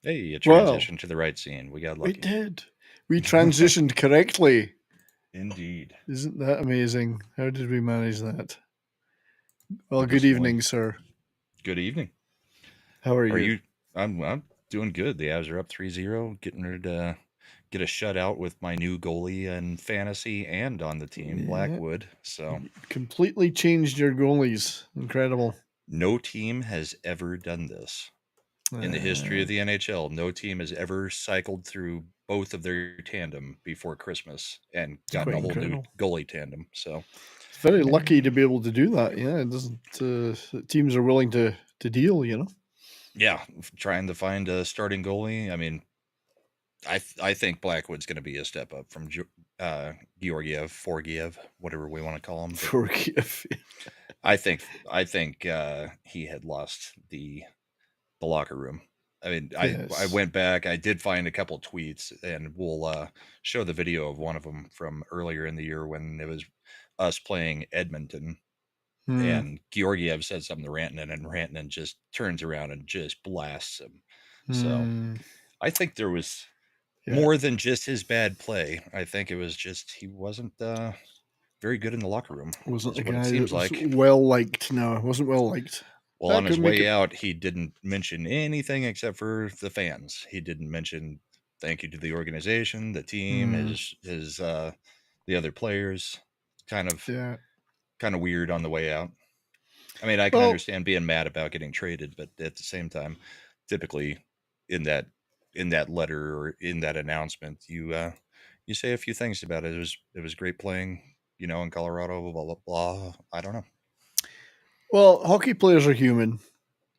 Hey, a Well, transition to the right scene. We got we lucky. did. We transitioned correctly. Indeed. Isn't that amazing? How did we manage that? Well, good Purposefully. evening, sir. Good evening. How are Are you? you? I'm doing good. The Avs are up 3-0, getting ready to get a shutout with my new goalie in fantasy and on the team, Yeah, Blackwood. So completely changed your goalies. Incredible. no team has ever done this in the history of the NHL. No team has ever cycled through both of their tandem before Christmas and It's gotten quite a whole new incredible. goalie tandem. So It's very lucky to be able to do that. Yeah, it doesn't. Teams are willing to deal. yeah, trying to find a starting goalie. I mean, I think Blackwood's going to be a step up from Georgiev, whatever we want to call him. But Forgive. I think he had lost the locker room. I mean, I Yes. went back. I did find a couple tweets, and we'll show the video of one of them from earlier in the year when it was us playing Edmonton, Hmm. and Georgiev said something to Rantanen, and Rantanen just turns around and just blasts him. So Hmm. I think there was Yeah. more than just his bad play. I think it was just he wasn't very good in the locker room, Wasn't is the what it guy that seems was like. well liked. No, wasn't well liked. Well, That on his could make way it. out, he didn't mention anything except for the fans. He didn't mention thank you to the organization, the team, Hmm. his the other players. Kind of Yeah. kind of weird on the way out. I mean, I can Well, understand being mad about getting traded, but at the same time, typically in that letter or in that announcement, you say a few things about it. It was great playing, in Colorado. Blah blah blah. I don't know. hockey players are human,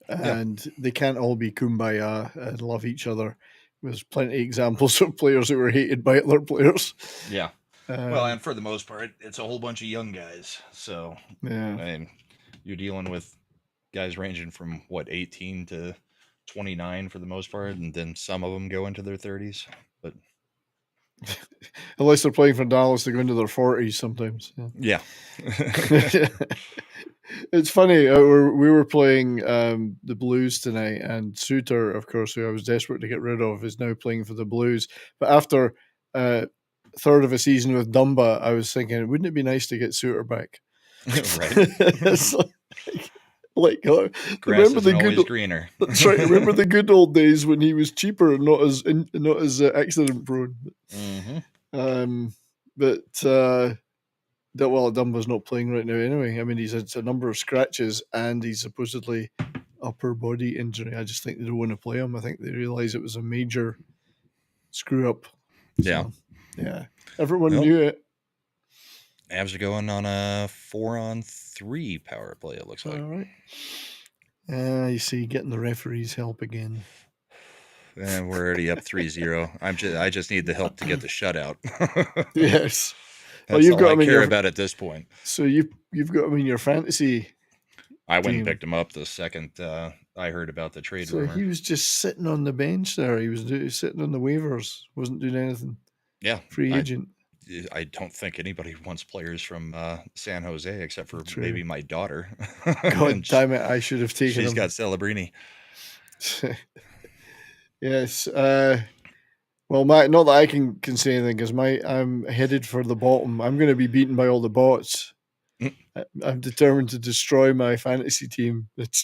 Yeah, and they can't all be kumbaya and love each other. There's plenty of examples of players who were hated by other players. yeah. Well, Um, and for the most part, it's a whole bunch of young guys. So yeah. I mean, you're dealing with guys ranging from what 18 to 29 for the most part, and then some of them go into their 30s. But Unless they're playing for Dallas, they go into their 40s sometimes. yeah, Yeah. It's funny. We were playing the Blues tonight, and Suter, of course, who I was desperate to get rid of, is now playing for the Blues. But after a third of a season with Dumba, I was thinking, wouldn't it be nice to get Suter back? right. It's like, Grass remember the isn't good. always greener. That's right. Remember the good old days when he was cheaper and not as accident prone. Hmm. Um, but Dumba's not playing right now anyway. I mean, he's had a number of scratches and he's supposedly upper body injury. I just think they don't want to play him. I think they realise it was a major screw up. Yeah. So, yeah, everyone Well, knew it. Avs are going on a 4-on-3 power play. It looks All like. right. You see, getting the referee's help again. And we're already up 3-0. I just need the help to get the shutout. Yes. Well, That's you've all got I him in care your. about at this point. So you've got him in your fantasy I went and team. picked him up the second I heard about the trade So he rumor. was just sitting on the bench there. He was sitting on the waivers. Wasn't doing anything. Yeah, Free I agent. I don't think anybody wants players from San Jose except for True. maybe my daughter. God And damn it! I should have taken she's him. got Celebrini. Yes. Well, not that I can say anything because I'm headed for the bottom. I'm going to be beaten by all the bots. I'm determined to destroy my fantasy team. It's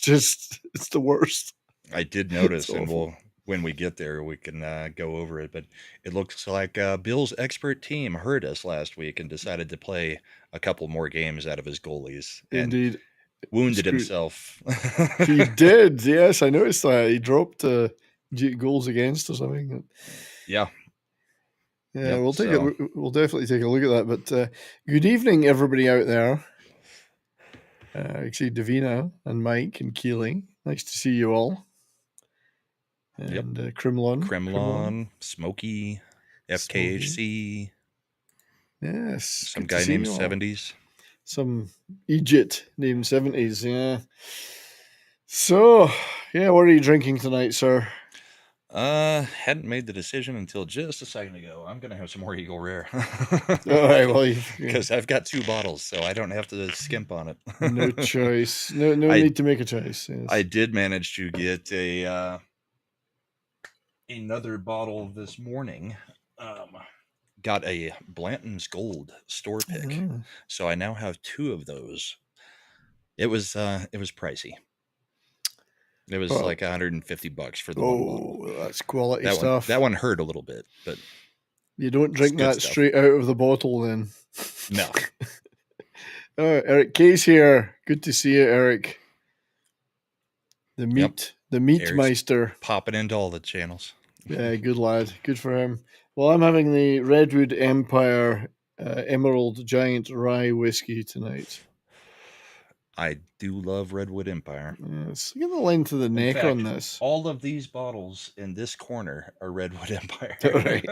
the worst. I did It's notice, and awful. when we get there, we can go over it. But it looks like Bill's expert team heard us last week and decided to play a couple more games out of his goalies and Indeed. wounded Screw. himself. He did. Yes, I noticed that. He dropped goals against or something. Yeah. Yeah, Yep. we'll take it. So We'll definitely take a look at that. But good evening, everybody out there. Actually, Davina and Mike and Keeling. Nice to see you all. yep. And Kremlon, Kremlon, Smokey, Smokey. FKHC, Yes, some good to guy see named you all. 70s. Some Egypt named 70s. Yeah. So, yeah, what are you drinking tonight, sir? Hadn't made the decision until just a second ago. I'm gonna have some more Eagle Rare. All right. Well, Because I've got 2 bottles, so I don't have to skimp on it. no choice. No I need to make a choice. Yes. I did manage to get a another bottle this morning. Got a Blanton's Gold store pick, Ah. so I now have 2 of those. It was pricey. It was Well, like $150 for the one bottle. oh, that's quality stuff. That one hurt a little bit, but You don't it's drink good that stuff. straight out of the bottle, then. No. Oh, Eric K's here. Good to see you, Eric. The meat Eric's meister. popping into all the channels. Yeah, good lad. Good for him. Well, I'm having the Redwood Empire Emerald Giant Rye Whiskey tonight. I do love Redwood Empire. Yes. Look at the length of the neck fact, on this. All of these bottles in this corner are Redwood Empire. Right.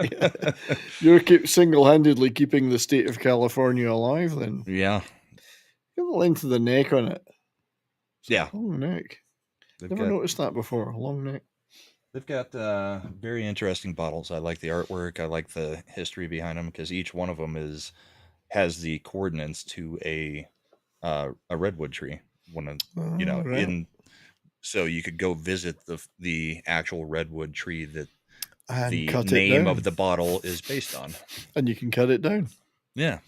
You're single-handedly keeping the state of California alive, then. Yeah. Look at the length of the neck on it. Yeah. Long neck. Never noticed that before. Long neck. They've got very interesting bottles. I like the artwork. I like the history behind them because each one of them has the coordinates to a redwood tree. Right. So you could go visit the actual redwood tree that And the cut it name down. of the bottle is based on. And you can cut it down. Yeah.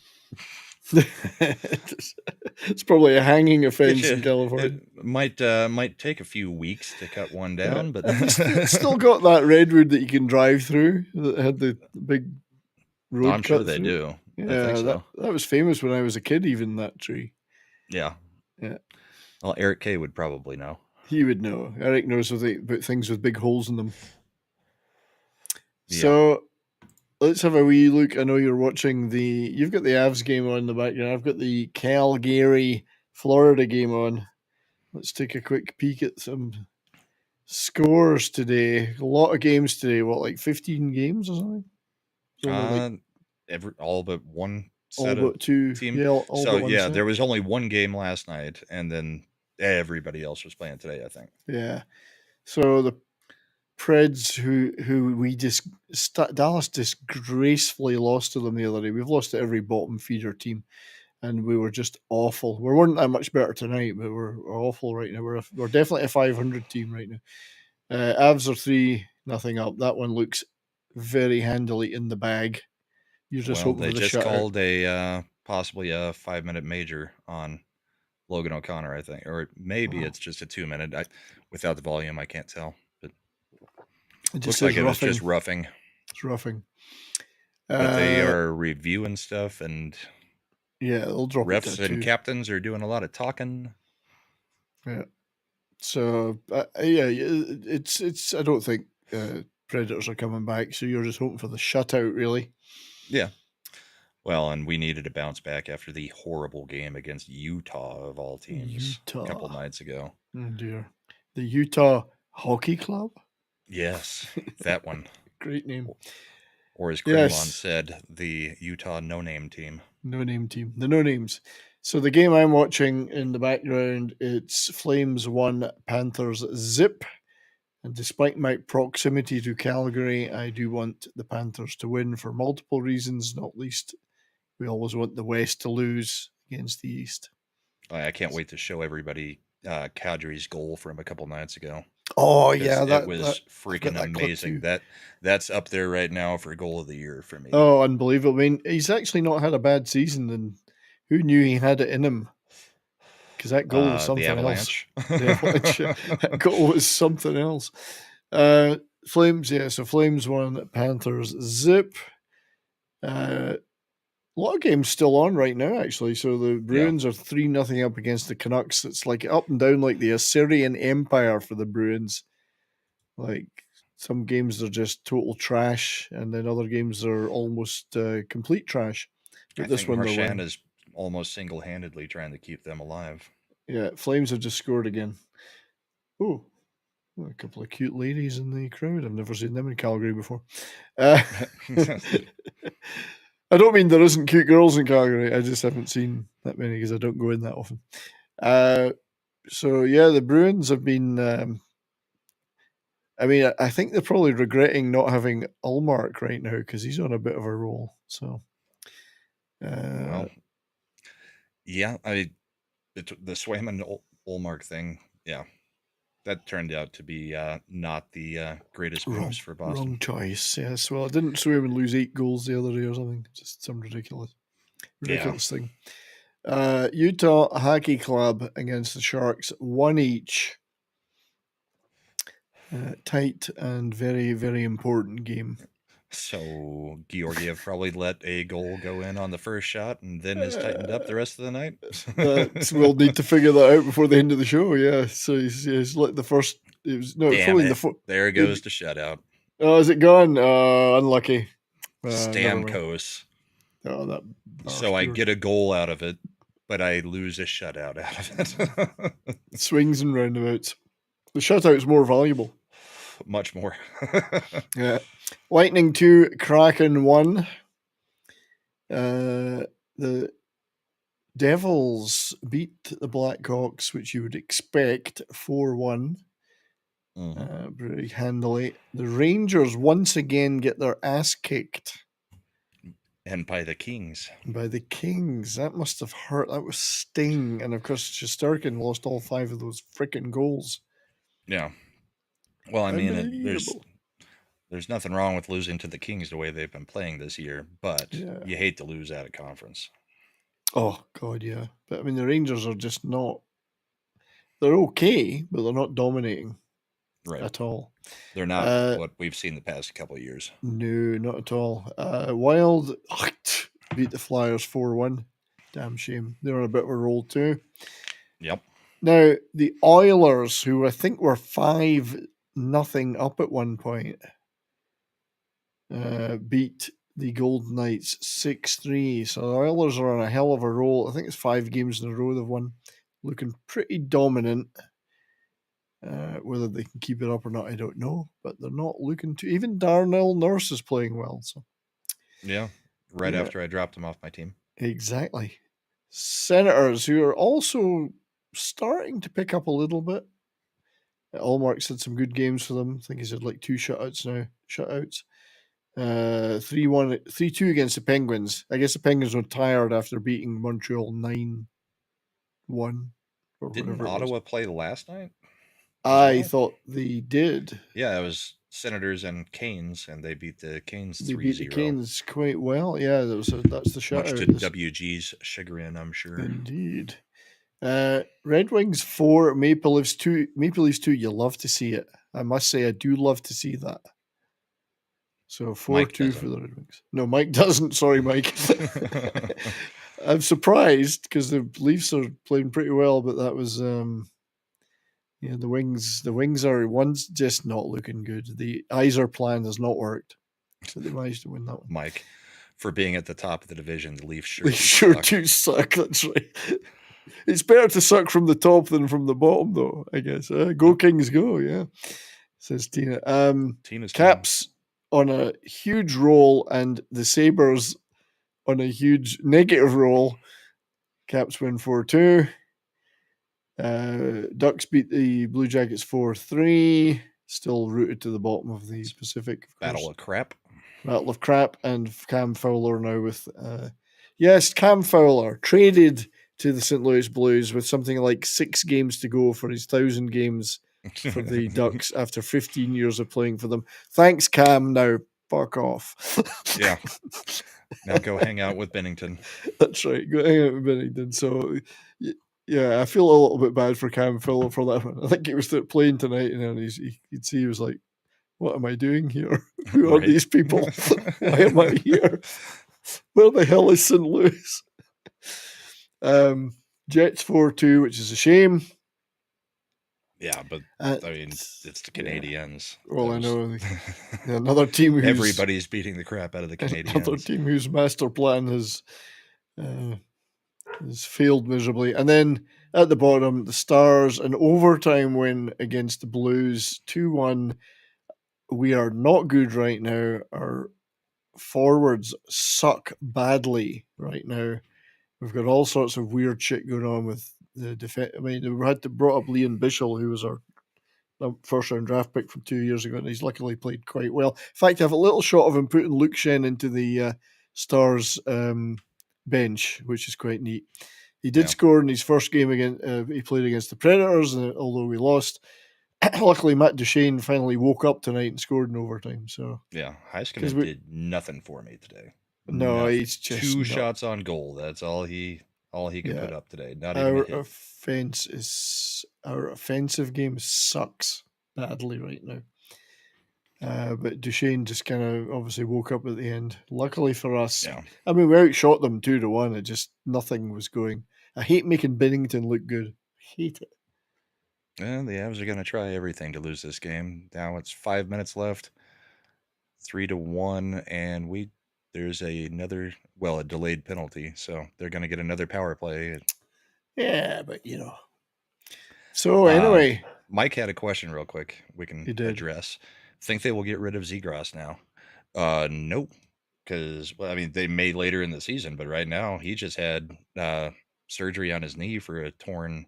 It's probably a hanging offense in California. It might take a few weeks to cut one down, but Have you still got that redwood that you can drive through that had the big road I'm cut sure they through? do. Yeah, I think so. that was famous when I was a kid, even that tree. Yeah. Yeah. Well, Eric K would probably know. He would know. Eric knows about things with big holes in them. Yeah. So let's have a wee look. I know you're watching you've got the Avs game on in the background. I've got the Calgary, Florida game on. Let's take a quick peek at some scores today. A lot of games today. What, like 15 games or something? All but one all set but of two. team. Yeah, all So but one set. there was only one game last night, and then everybody else was playing today, I think. Yeah. So the Preds, who we just Dallas disgracefully lost to them the other day. We've lost to every bottom feeder team, and we were just awful. We weren't that much better tonight, but we're awful right now. We're definitely a 500 team right now. Avs are 3-0 up. That one looks very handily in the bag. You're just hoping they for the just shutout. called possibly a 5-minute major on Logan O'Connor, I think, or maybe it's just a 2-minute. Without the volume, I can't tell, but it looks like it was just roughing. It's roughing. But they are reviewing stuff, and yeah, they'll drop refs it to and 2. captains are doing a lot of talking. Yeah. So yeah, it's. I don't think Predators are coming back. So you're just hoping for the shutout, really. Yeah. Well, and we needed to bounce back after the horrible game against Utah of all teams a couple nights ago. Oh dear, the Utah Hockey Club. Yes, that one. Great name. Or as Kremlin said, the Utah no-name team. No-name team. The no-names. So the game I'm watching in the background, it's Flames 1, Panthers 0. And despite my proximity to Calgary, I do want the Panthers to win for multiple reasons, not least we always want the West to lose against the East. I can't wait to show everybody Kadri's goal from a couple nights ago. Oh yeah, that was freaking amazing. That's up there right now for goal of the year for me. Oh, unbelievable! I mean, he's actually not had a bad season, and who knew he had it in him? Because that goal was something else. The Avalanche. That goal was something else. Flames, yeah. So Flames 1, Panthers 0. A lot of games still on right now, actually. So the Bruins are 3-0 up against the Canucks. It's like up and down like the Assyrian Empire for the Bruins. Like some games are just total trash, and then other games are almost complete trash. But this one, Marchand is almost single-handedly trying to keep them alive. Yeah, Flames have just scored again. Oh, a couple of cute ladies in the crowd. I've never seen them in Calgary before. I don't mean there isn't cute girls in Calgary. I just haven't seen that many because I don't go in that often. So, yeah, the Bruins have been... I mean, I think they're probably regretting not having Ullmark right now because he's on a bit of a roll. So, well, yeah, the Swayman Ullmark thing, yeah. that turned out to be not the greatest moves for Boston. Wrong choice. Yes. Well, I didn't swim and lose 8 goals the other day or something. Just some Yeah. ridiculous thing. Utah Hockey Club against the Sharks, 1 each. Tight and very, very important game. So Georgiev probably let a goal go in on the first shot and then is tightened up the rest of the night. We'll need to figure that out before the end of the show. Yeah. So he's let the first. It was Damn probably it! the There goes to shutout. Oh, is it gone? Unlucky. Never mind. Stamkos. Oh, that So I bastard. get a goal out of it, but I lose a shutout out of it. Swings and roundabouts. The shutout's more valuable. Much more. Yeah. Lightning 2, Kraken 1. The Devils beat the Blackhawks, which you would expect, 4-1. Very handily. The Rangers once again get their ass kicked. And by the Kings. By the Kings. That must have hurt. That was sting. And of course, Shesterkin lost all 5 of those freaking goals. Yeah. Well, I mean, there's nothing wrong with losing to the Kings the way they've been playing this year, but you hate to lose out of conference. Oh, God, yeah. But, I mean, the Rangers are just not... They're okay, but they're not dominating at all. They're not what we've seen the past couple of years. No, not at all. Wild beat the Flyers 4-1. Damn shame. They're on a bit of a roll too. Yep. Now, the Oilers, who I think were 5-0 up at one point, beat the Golden Knights 6-3. So the Oilers are on a hell of a roll. I think it's 5 games in a row they've won. Looking pretty dominant. Whether they can keep it up or not, I don't know. But they're not looking to. Even Darnell Nurse is playing well. So yeah, after I dropped him off my team. Exactly. Senators, who are also starting to pick up a little bit. Allmark's had some good games for them. I think he's had like 2 shutouts now. 3-1, 3-2 against the Penguins. I guess the Penguins were tired after beating Montreal 9-1. Didn't Ottawa play last night? I thought they did. Yeah, it was Senators and Canes, and they beat the Canes 3-0. They beat the Canes quite well. Yeah, that's the shutout. Much to WG's chagrin, I'm sure. Indeed. Red Wings 4, Maple Leafs 2. Maple Leafs 2, you love to see it. I must say, I do love to see that. So 4-2 for the Red Wings. No, Mike doesn't. Sorry, Mike. I'm surprised because the Leafs are playing pretty well, but that was the Wings are one's just not looking good. The Iser plan has not worked. So they managed to win that one. Mike, for being at the top of the division, the Leafs sure do suck. That's right. It's better to suck from the top than from the bottom, though, I guess. Go Kings, go, yeah, says Tina. Tina's Caps on a huge roll and the Sabres on a huge negative roll. Caps win 4-2. Ducks beat the Blue Jackets 4-3. Still rooted to the bottom of the Pacific. Of Battle of crap. Battle of crap. And Cam Fowler now with... yes, Cam Fowler traded to the St. Louis Blues with something like 6 games to go for his 1,000 games for the Ducks after 15 years of playing for them. Thanks, Cam. Now, fuck off. Yeah. Now go hang out with Bennington. That's right. Go hang out with Bennington. So, yeah, I feel a little bit bad for Cam Fowler for that one. I think he was playing tonight, and you'd see he was like, what am I doing here? Who are these people? Why am I here? Where the hell is St. Louis? Jets 4-2, which is a shame. Yeah, but I mean, it's the Canadiens. Yeah. Well, I know. Another team who's... Everybody's beating the crap out of the Canadiens. Another team whose master plan has failed miserably. And then at the bottom, the Stars, an overtime win against the Blues, 2-1. We are not good right now. Our forwards suck badly right now. We've got all sorts of weird shit going on with the defense. I mean, we had to brought up Liam Bichel, who was our first round draft pick from 2 years ago, and he's luckily played quite well. In fact, I have a little shot of him putting Luke Shen into the Stars bench, which is quite neat. He did score in his first game again. He played against the Predators, although we lost. luckily Matt Duchene finally woke up tonight and scored in overtime. So Yeah, because Heiskanen did nothing for me today. no, Nothing. he's just 2 not. shots on goal. That's all he could Yeah, put up today. Not even a our hit. our offensive game sucks badly right now. But Duchesne just kind of obviously woke up at the end. Luckily for us, Yeah. I mean, we outshot them 2-1. It just nothing was going. I hate making Bennington look good. I hate it. And the Avs are going to try everything to lose this game. Now it's 5 minutes left. 3-1, and there's a delayed penalty, so they're going to get another power play. Yeah, but you know. So anyway, Mike had a question real quick we he can did. address. Think they will get rid of Zegras now? Nope. Because, I mean, they may later in the season, but right now he just had surgery on his knee for a torn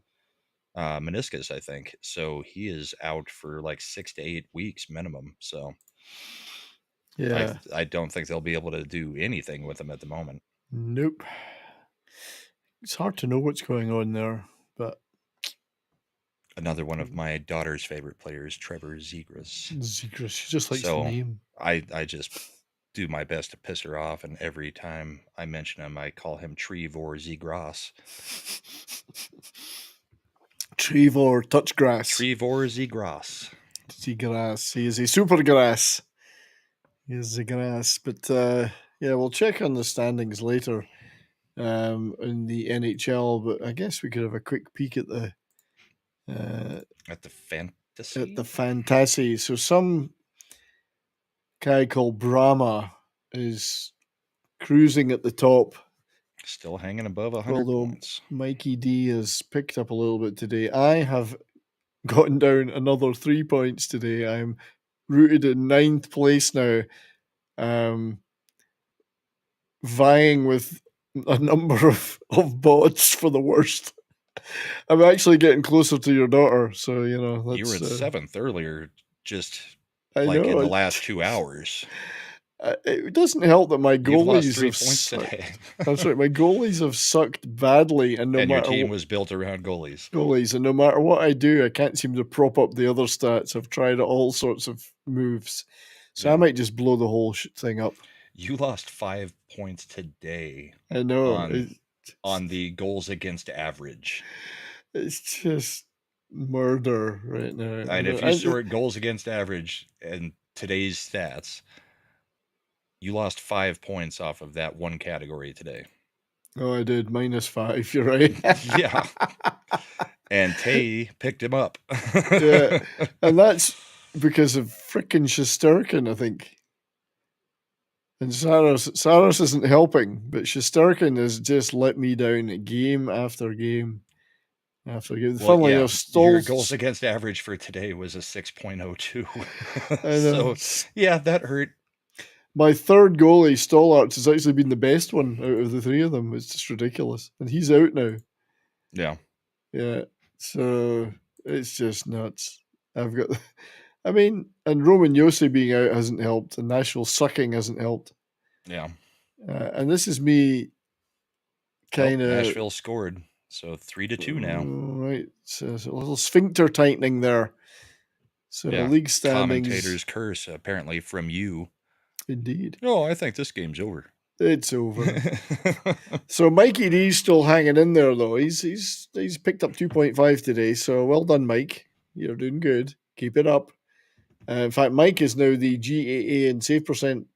meniscus, I think. So he is out for like 6 to 8 weeks minimum. So Yeah. I don't think they'll be able to do anything with him at the moment. Nope. It's hard to know what's going on there, but Another one of my daughter's favorite players, Trevor Zegras. Zegras, she just likes the So name. I just do my best to piss her off, and every time I mention him, I call him Trevor Zegras. Trevor Touchgrass. Trevor Zegras. Zegras. He is a super grass. He is a grass. But yeah, we'll check on the standings later in the NHL. But I guess we could have a quick peek at the At the fantasy. fantasy. So some guy called Brahma is cruising at the top. Still hanging above 100 Although points. Mikey D has picked up a little bit today. I have gotten down another 3 points today. I'm rooted in 9th place now, vying with a number of bots for the worst. I'm actually getting closer to your daughter, so you know that's. You were at 7th earlier, just I like know, in the last 2 hours. It doesn't help that my You've lost goalies 3 have points sucked. today. That's right. My goalies have sucked badly, and And your team was built around goalies. and no matter what I do, I can't seem to prop up the other stats. I've tried all sorts of moves, so I might just blow the whole thing up. You lost 5 points today. I know. On the goals against average. It's just murder right now. And if you sort goals against average and today's stats, you lost 5 points off of that one category today. Oh, I did. -5. You're right. Yeah. And Tay picked him up. Yeah. And that's because of frickin' Shesterkin, I think. And Saros isn't helping, but Shesterkin has just let me down game after game after game. Well, Funnily yeah, enough, your goals against average for today was a 6.02. So, yeah, that hurt. My third goalie, Stollarts, has actually been the best one out of the three of them. It's just ridiculous. And he's out now. Yeah. Yeah. So it's just nuts. I've got, I mean, and Roman Yossi being out hasn't helped, and Nashville sucking hasn't helped. Yeah. And this is me kind of. Nashville scored. So 3-2 now. Right. So a little sphincter tightening there. So yeah. League standings. Commentator's curse, apparently from you. Indeed. No, I think this game's over. It's over. So Mikey D's still hanging in there though. He's picked up 2.5 today. So well done, Mike. You're doing good. Keep it up. In fact, Mike is now the GAA and save percent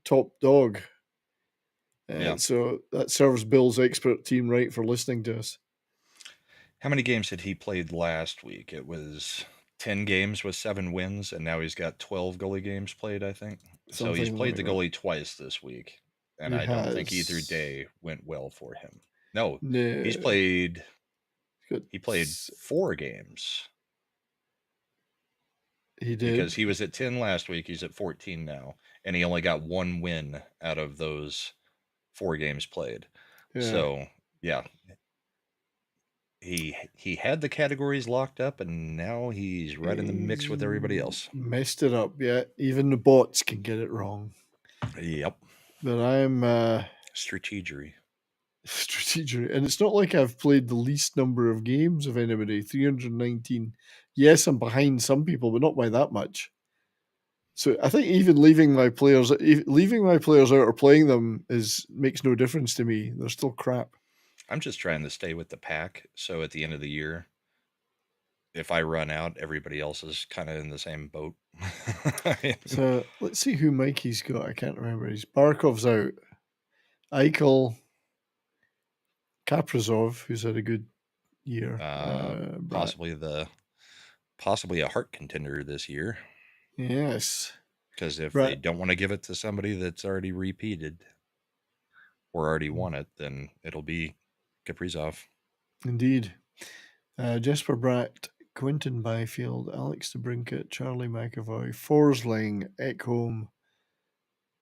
top dog. So that serves Bill's expert team right for listening to us. How many games had he played last week? It was 10 games with 7 wins, and now he's got 12 goalie games played, I think. So he's played the goalie twice this week, and I don't think either day went well for him. No. He's played. He played 4 games. He did. Because he was at 10 last week. He's at 14 now, and he only got 1 win out of those 4 games played. Yeah. So yeah. He had the categories locked up, and now he's right in the mix with everybody else. Messed it up, yeah. Even the bots can get it wrong. Yep. But I'm strategery. And it's not like I've played the least number of games of anybody. 319 yes, I'm behind some people, but not by that much. So I think even leaving my players out or playing them makes no difference to me. They're still crap. I'm just trying to stay with the pack. So at the end of the year, if I run out, everybody else is kind of in the same boat. So let's see who Mikey's got. I can't remember. Barkov's out. Eichel, Kaprizov, who's had a good year. Possibly a heart contender this year. Yes. Because if they don't want to give it to somebody that's already repeated or already won it, then it'll be Kaprizov. Indeed. Jesper Bratt, Quinton Byfield, Alex DeBrincat, Charlie McAvoy, Forsling, Ekholm,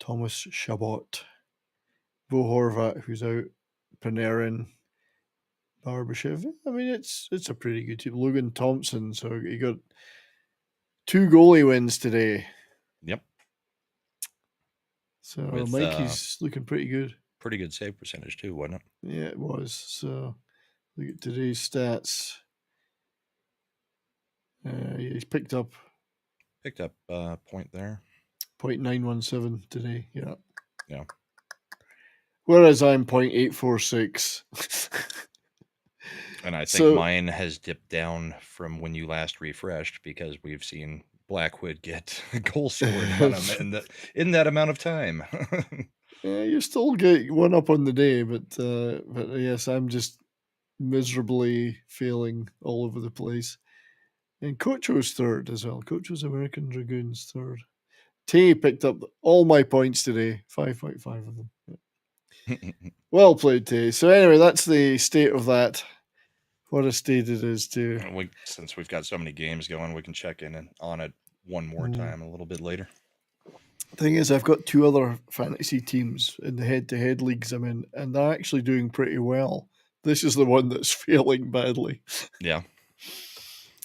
Thomas Chabot, Bo Horvat, who's out, Panarin, Barbashev. I mean, it's a pretty good team. Logan Thompson, so you got 2 goalie wins today. Yep. So Mikey's looking pretty good. Pretty good save percentage too, wasn't it? Yeah, it was. So look at today's stats. He's picked up a point there. 0.917 today. Yeah. Yeah. Whereas I'm 0.846. And I think mine has dipped down from when you last refreshed because we've seen Blackwood get goal scored on him in that amount of time. Yeah, you still get one up on the day, but yes, I'm just miserably failing all over the place. And Cocho's third as well. Cocho's American Dragoons third. Tay picked up all my points today, 5.5 of them. Yeah. Well played, Tay. So anyway, that's the state of that. What a state it is too. Since we've got so many games going, we can check in on it one more time a little bit later. Thing is, I've got 2 other fantasy teams in the head-to-head leagues I'm in, and they're actually doing pretty well. This is the one that's failing badly. Yeah.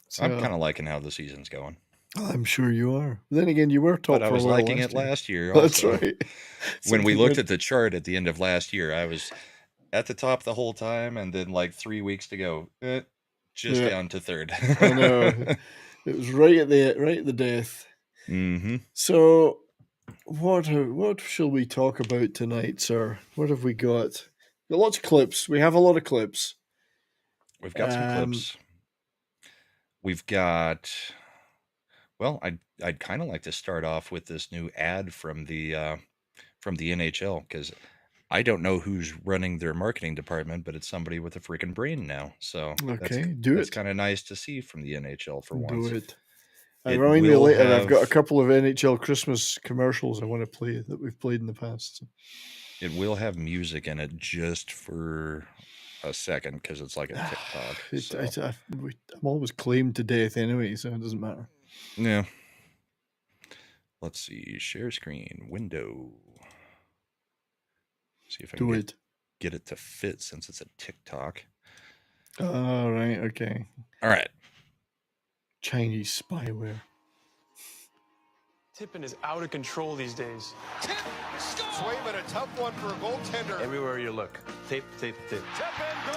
So, I'm kind of liking how the season's going. I'm sure you are. But then again, you were top. But I was liking it last year. That's right. When we looked at the chart at the end of last year, I was at the top the whole time, and then like 3 weeks to go, just down to third. I know. It was right at the death. Mm-hmm. So, what shall we talk about tonight, sir? What have we got? We've got lots of clips. We have a lot of clips. We've got some clips. We've got. Well, I'd kind of like to start off with this new ad from the NHL because I don't know who's running their marketing department, but it's somebody with a freaking brain now. So that's kind of nice to see from the NHL for once. Do it. Remind me later. I've got a couple of NHL Christmas commercials I want to play that we've played in the past. So. It will have music in it just for a second because it's like a TikTok. I'm always claimed to death anyway, so it doesn't matter. Yeah. Let's see. Share screen. Window. See if I can get it to fit since it's a TikTok. Oh, right. Okay. All right. Chinese spyware. Tipping is out of control these days. Tip, Swayman, a tough one for a goaltender. Everywhere you look. Tip. Tip and goal.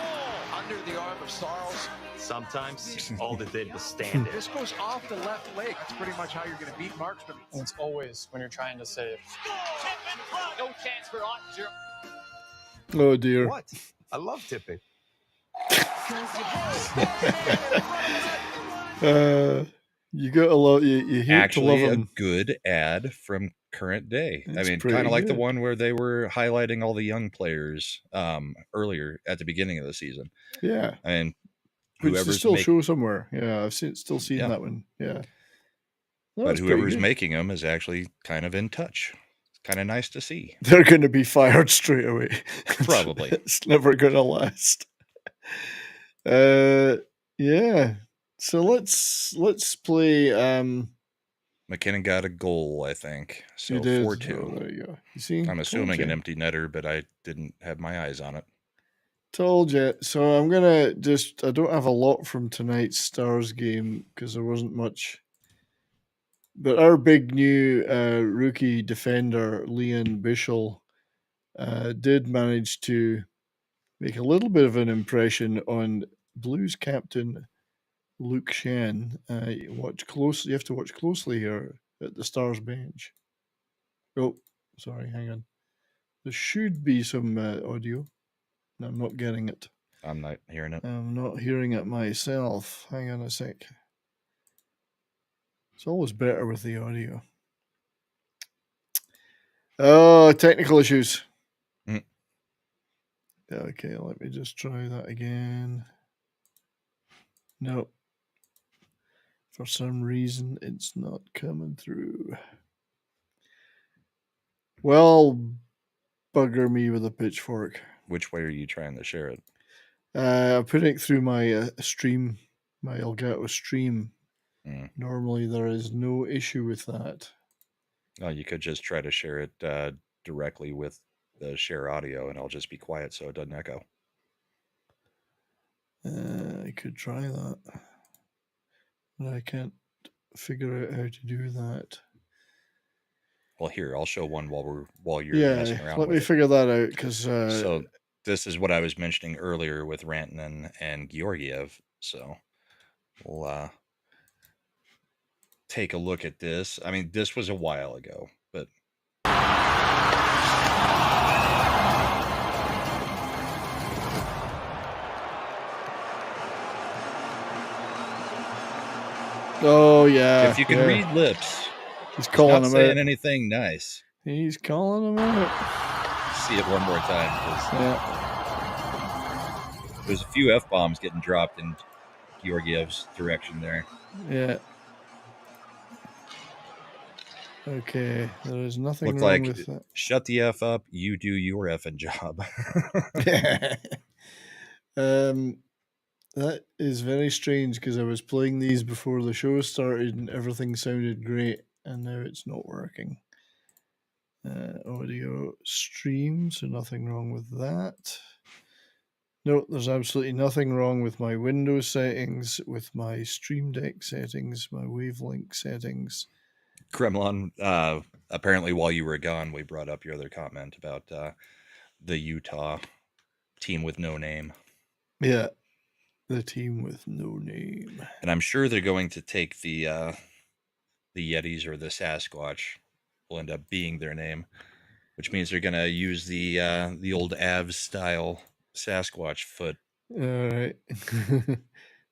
Under the arm of Sarles. Sometimes all they did was stand there. This goes off the left leg. That's pretty much how you're going to beat marksman. And it's always when you're trying to save. No chance for Ottinger. Oh, dear. What? I love tipping. You got a lot. You hate actually to love them. A good ad from current day. I mean, kind of like the one where they were highlighting all the young players earlier at the beginning of the season. Yeah, and whoever's still show somewhere. Yeah, I've still seen that one. Yeah, but whoever's making them is actually kind of in touch. It's kind of nice to see. They're going to be fired straight away. Probably. It's never going to last. Yeah. So let's play. McKinnon got a goal, I think. So 4-2. Oh, there you go. You see? I'm assuming an empty netter, but I didn't have my eyes on it. Told you. So I'm gonna I don't have a lot from tonight's Stars game because there wasn't much. But our big new rookie defender, Leon Bischel, did manage to make a little bit of an impression on Blues captain Luke Shen. Watch closely. You have to watch closely here at the Stars bench. Oh, sorry, hang on. There should be some audio. No, I'm not getting it. I'm not hearing it. I'm not hearing it myself. Hang on a sec. It's always better with the audio. Oh, technical issues. Mm. Okay, let me just try that again. No. For some reason, it's not coming through. Well, bugger me with a pitchfork. Which way are you trying to share it? I'm putting it through my stream, my Elgato stream. Mm. Normally, there is no issue with that. Oh, you could just try to share it directly with the share audio, and I'll just be quiet so it doesn't echo. I could try that, but I can't figure out how to do that. Well, here, I'll show one while you're messing around let with me it. figure that out, because So this is what I was mentioning earlier with Rantanen and Georgiev. So we'll take a look at this. I mean, this was a while ago, but oh yeah, if you can read lips, he's calling not him saying out. anything nice. He's calling him out. See it one more time. Yeah. There's a few F-bombs getting dropped in Georgiev's direction there. Yeah. Okay, there is nothing Looked wrong like with that. Shut the F up, you do your effing job. That is very strange, because I was playing these before the show started and everything sounded great, and now it's not working. Audio stream, so nothing wrong with that. No, there's absolutely nothing wrong with my Windows settings, with my Stream Deck settings, my Wavelink settings. Kremlin, apparently while you were gone, we brought up your other comment about the Utah team with no name. Yeah, the team with no name. And I'm sure they're going to take the Yetis or the Sasquatch will end up being their name, which means they're going to use the old Avs style Sasquatch foot. All right.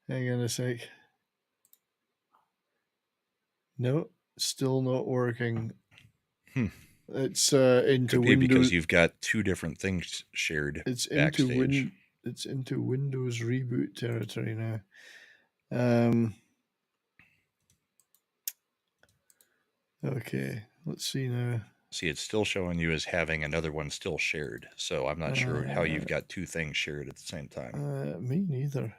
Hang on a sec. No, still not working. It's into Could be Windows. because you've got two different things shared. It's backstage. It's into Windows reboot territory now. Okay, let's see now. See, it's still showing you as having another one still shared. So I'm not sure how you've got two things shared at the same time. Me neither.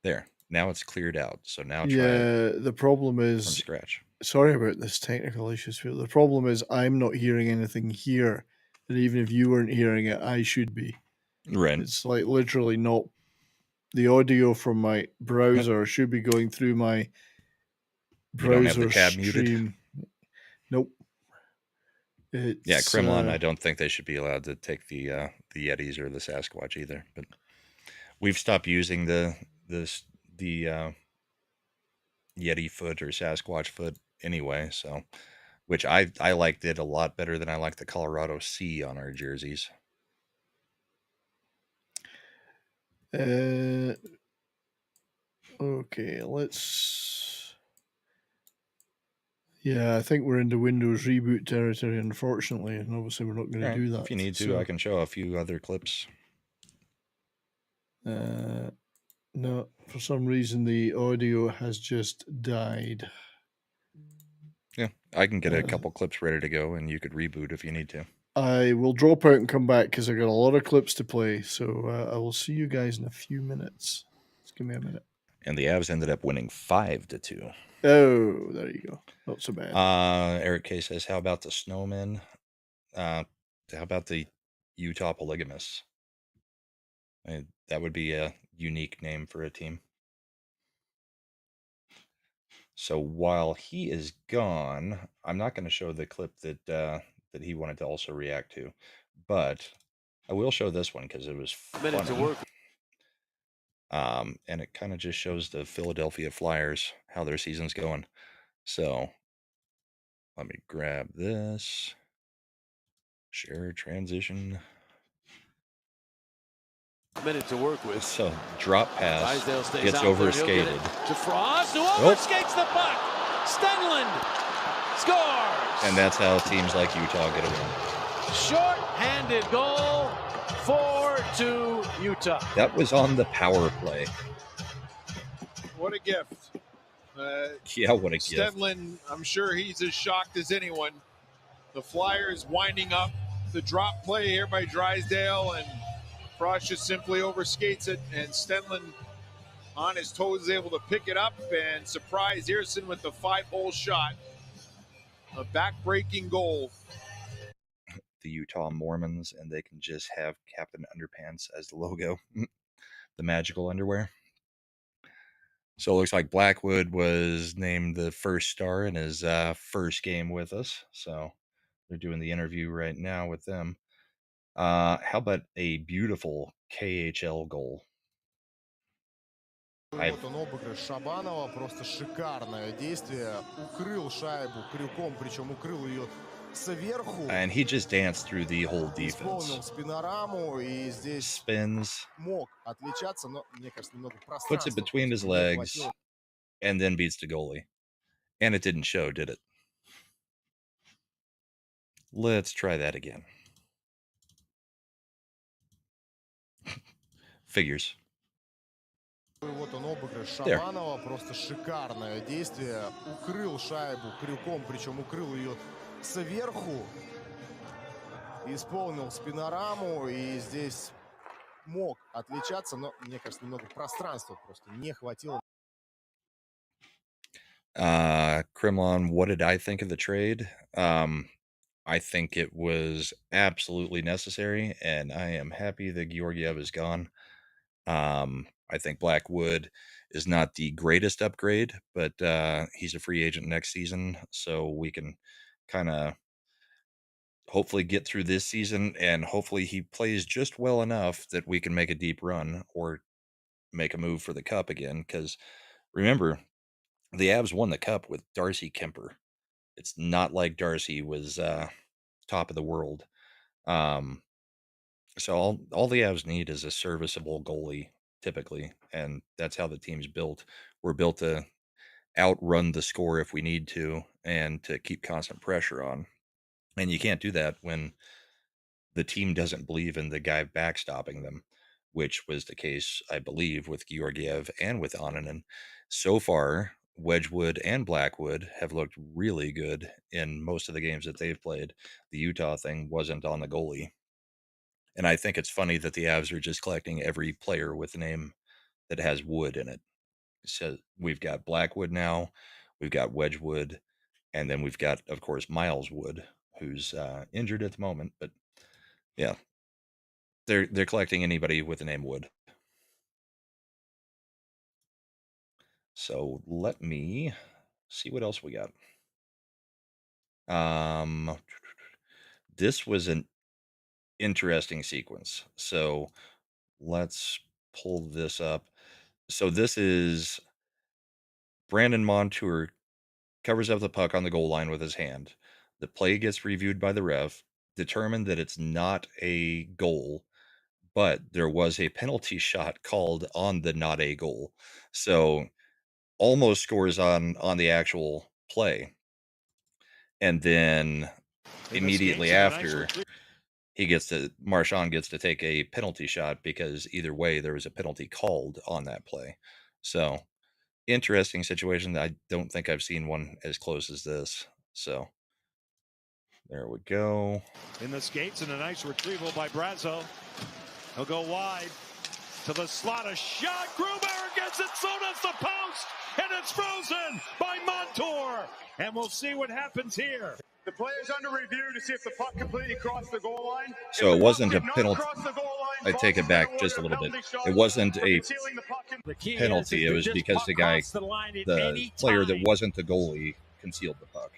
There. Now it's cleared out. So now try it the problem is from scratch. Sorry about this technical issues. The problem is I'm not hearing anything here, and even if you weren't hearing it, I should be. Right. It's like literally not. The audio from my browser should be going through my browser. You don't have the tab stream. muted? Nope. Yeah, Kremlin, I don't think they should be allowed to take the Yetis or the Sasquatch either. But we've stopped using the Yeti foot or Sasquatch foot anyway. So, which I liked it a lot better than I like the Colorado C on our jerseys. Okay, let's. Yeah, I think we're into Windows reboot territory, unfortunately, and obviously we're not going to do that. If you need to, I can show a few other clips. No, for some reason the audio has just died. Yeah, I can get a couple clips ready to go, and you could reboot if you need to. I will drop out and come back because I got a lot of clips to play. So I will see you guys in a few minutes. Just give me a minute. And the Avs ended up winning 5-2. Oh, there you go. Not so bad. Eric K says, "How about the Snowmen? How about the Utah Polygamists? That would be a unique name for a team." So while he is gone, I'm not going to show the clip that he wanted to also react to, but I will show this one because it was funny. And it kind of just shows the Philadelphia Flyers how their season's going. So let me grab this. Share transition. Minute to work with. So drop pass Drysdale stays gets out there. He'll get overskated. it to Frost, who overskates the puck. Stenlund scores. And that's how teams like Utah get a win. Short-handed goal, 4-2 Utah. That was on the power play. What a gift. Yeah, what a gift. Stenlund, I'm sure he's as shocked as anyone. The Flyers winding up the drop play here by Drysdale, and Frost just simply overskates it, and Stenlund on his toes is able to pick it up and surprise Earson with the 5-hole shot. A back-breaking goal. The Utah Mormons, and they can just have Captain Underpants as the logo. The magical underwear. So it looks like Blackwood was named the first star in his first game with us. So they're doing the interview right now with them. How about a beautiful KHL goal? Вот он обыгрыш Шабанова, просто шикарное действие. Укрыл шайбу крюком, причем укрыл ее сверху. And he just danced through the whole defense. Исполнил спинораму и здесь spins, мог отличаться, но мне кажется немного пространства. Puts it between his legs, and then beats the goalie. And it didn't show, did it? Let's try that again. Figures. Вот он обыгрыш Шабанова, просто шикарное действие. Укрыл шайбу крюком, причем укрыл ее сверху. Исполнил спинораму и здесь мог отличаться, но мне кажется немного пространства просто не хватило. Kremlon, what did I think of the trade? I think it was absolutely necessary, and I am happy that Georgiev is gone. I think Blackwood is not the greatest upgrade, but he's a free agent next season, so we can kind of hopefully get through this season, and hopefully he plays just well enough that we can make a deep run or make a move for the cup again. Because remember, the Avs won the cup with Darcy Kemper. It's not like Darcy was top of the world. So all the Avs need is a serviceable goalie, typically, and that's how the team's built. We're built to outrun the score if we need to, and to keep constant pressure on. And you can't do that when the team doesn't believe in the guy backstopping them, which was the case, I believe, with Georgiev and with Ananen. So far, Wedgwood and Blackwood have looked really good in most of the games that they've played. The Utah thing wasn't on the goalie. And I think it's funny that the Avs are just collecting every player with a name that has Wood in it. So we've got Blackwood now, we've got Wedgwood, and then we've got, of course, Miles Wood, who's injured at the moment. But yeah, they're collecting anybody with the name Wood. So let me see what else we got. This was an interesting sequence. So let's pull this up. So this is Brandon Montour covers up the puck on the goal line with his hand. The play gets reviewed by the ref, determined that it's not a goal, but there was a penalty shot called on the not a goal. So almost scores on the actual play. And then immediately after, Marchand gets to take a penalty shot because either way there was a penalty called on that play. So interesting situation. I don't think I've seen one as close as this. So there we go. In the skates, and a nice retrieval by Brazo. He'll go wide to the slot. A shot. Gruber gets it. So does the post. And it's frozen by Montour. And we'll see what happens here. The play is under review to see if the puck completely crossed the goal line. So it wasn't a penalty. I take it back just a little bit. It wasn't a penalty. It was because the player that wasn't the goalie concealed the puck.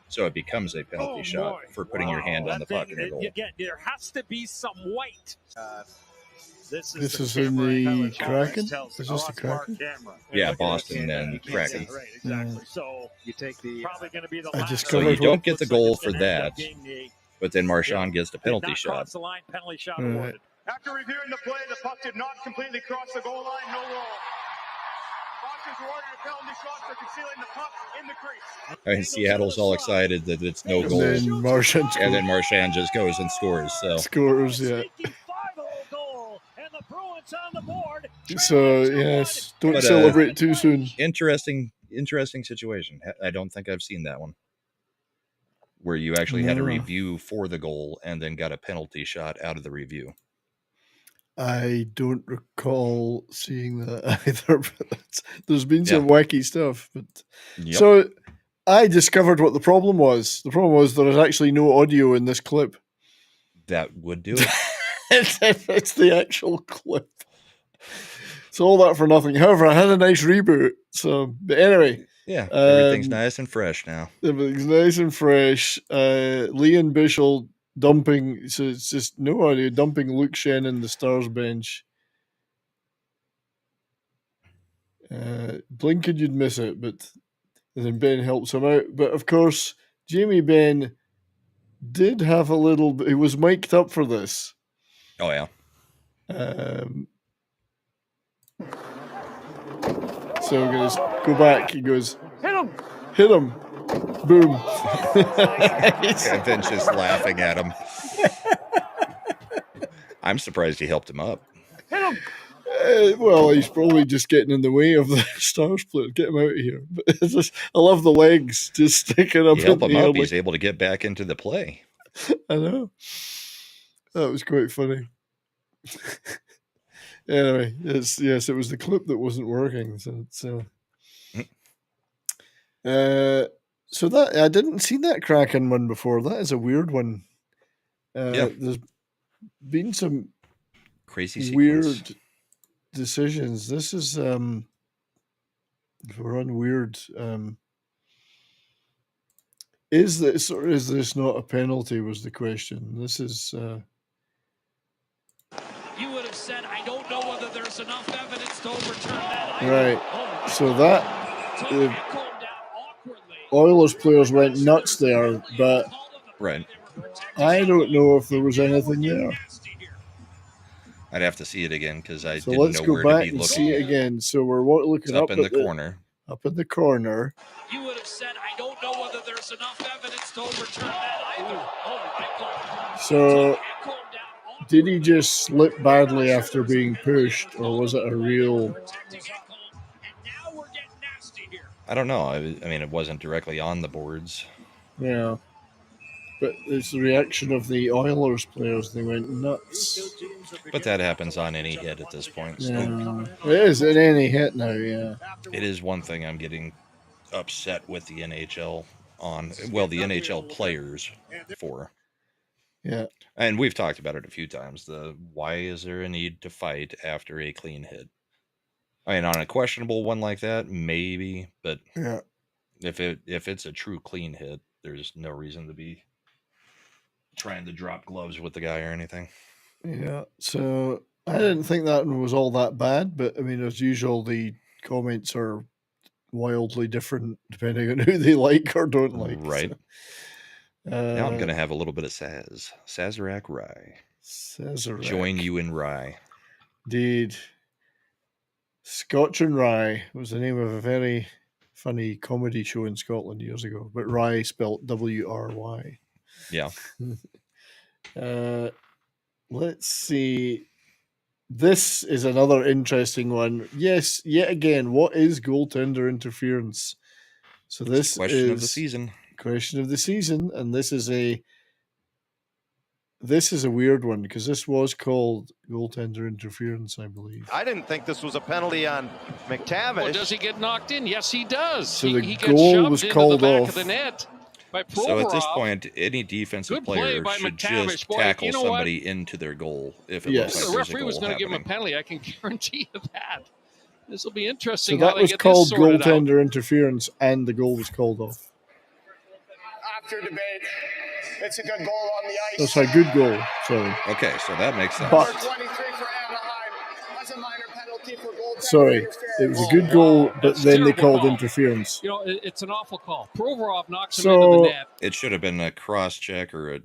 So it becomes a penalty shot for putting your hand on the puck in the goal. There has to be some weight. This is in the Kraken? Is this the Kraken? Yeah, Boston and Kraken. Right, exactly. So you take the probably going to be the I last. just So you covered don't get the goal for that, but then Marchand gets the penalty shot. The line, penalty shot Right. awarded. After reviewing the play, the puck did not completely cross the goal line. No roll. Boston's awarded a penalty shot for concealing the puck in the crease. I mean, Seattle's all excited that it's no And goal, then Marchand and then Marchand just goes and scores. So scores, yeah. So, yes, don't But, celebrate too soon. interesting situation. I don't think I've seen that one where you actually had a No. review for the goal and then got a penalty shot out of the review. I don't recall seeing that either, but there's been some wacky stuff. But Yep. So I discovered what the problem was. The problem was there is actually no audio in this clip. That would do it. It's the actual clip. So all that for nothing. However, I had a nice reboot. So, but anyway. Yeah, everything's nice and fresh now. Everything's nice and fresh. Leon Bischel dumping, so it's just no audio, dumping Luke Shen in the Stars bench. Blinking, you'd miss it, but then Ben helps him out. But of course, Jamie Benn did have a little, he was mic'd up for this. Oh, yeah. So we're going to go back. He goes, hit him! Hit him! Boom. And Ben's just laughing at him. I'm surprised he helped him up. Hit him! Well, he's probably just getting in the way of the Stars player. Get him out of here. But it's just, I love the legs just sticking up. You help in him the up, air he's able to get back into the play. I know. That was quite funny. Anyway, yes, it was the clip that wasn't working. So that I didn't see that Kraken one before. That is a weird one. There's been some crazy weird decisions. This is if we're on weird. Is this or is this not a penalty? Was the question. This is. You would have said, I don't know whether there's enough evidence to overturn that. Right. So that the Oilers players went nuts there, but right. I don't know if there was anything there. I'd have to see it again because I So didn't let's know go where back to be and looking. see it again. So we're looking up in the corner. Up in the corner. You would have said, I don't know whether there's enough evidence to overturn that either. So did he just slip badly after being pushed, or was it a real? I don't know. I mean, it wasn't directly on the boards. Yeah. But it's the reaction of the Oilers players. They went nuts. But that happens on any hit at this point. So. Yeah. It is in any hit now, yeah. It is one thing I'm getting upset with the NHL on. Well, the NHL players for. Yeah. And we've talked about it a few times. Why is there a need to fight after a clean hit? I mean, on a questionable one like that, maybe. But yeah. If it's a true clean hit, there's no reason to be trying to drop gloves with the guy or anything. Yeah, so I didn't think that one was all that bad, but I mean, as usual, the comments are wildly different depending on who they like or don't like. Right. So, now I'm going to have a little bit of Sazerac Rye. Sazerac. Join you in Rye. Indeed. Scotch and Rye was the name of a very funny comedy show in Scotland years ago, but Rye spelled W-R-Y. Yeah. Let's see. This is another interesting one. Yes, yet again, what is goaltender interference? So this question is of the season. Question of the season, and this is a weird one because this was called goaltender interference, I believe. I didn't think this was a penalty on McTavish. Well, does he get knocked in? Yes, he does. So he the gets goal shoved was into called the back off. of the net by Provorov. So at this point, any defensive Good play player by should McTavish. just Boy, tackle you know somebody what? into their goal if it Yes. looks like The there's a referee was goal going to give him a happening. penalty. I can guarantee you that. This will be So interesting. how that they was get called this sorted out. goaltender interference, and the goal was called off. After debate, it's a good goal on the ice. That's a good goal. Sorry. Okay, so that makes sense. But 23 for Anaheim. Sorry, it was a good goal, but then they called interference. You know, it's an awful call. Provorov knocks him into the net. It should have been a cross check or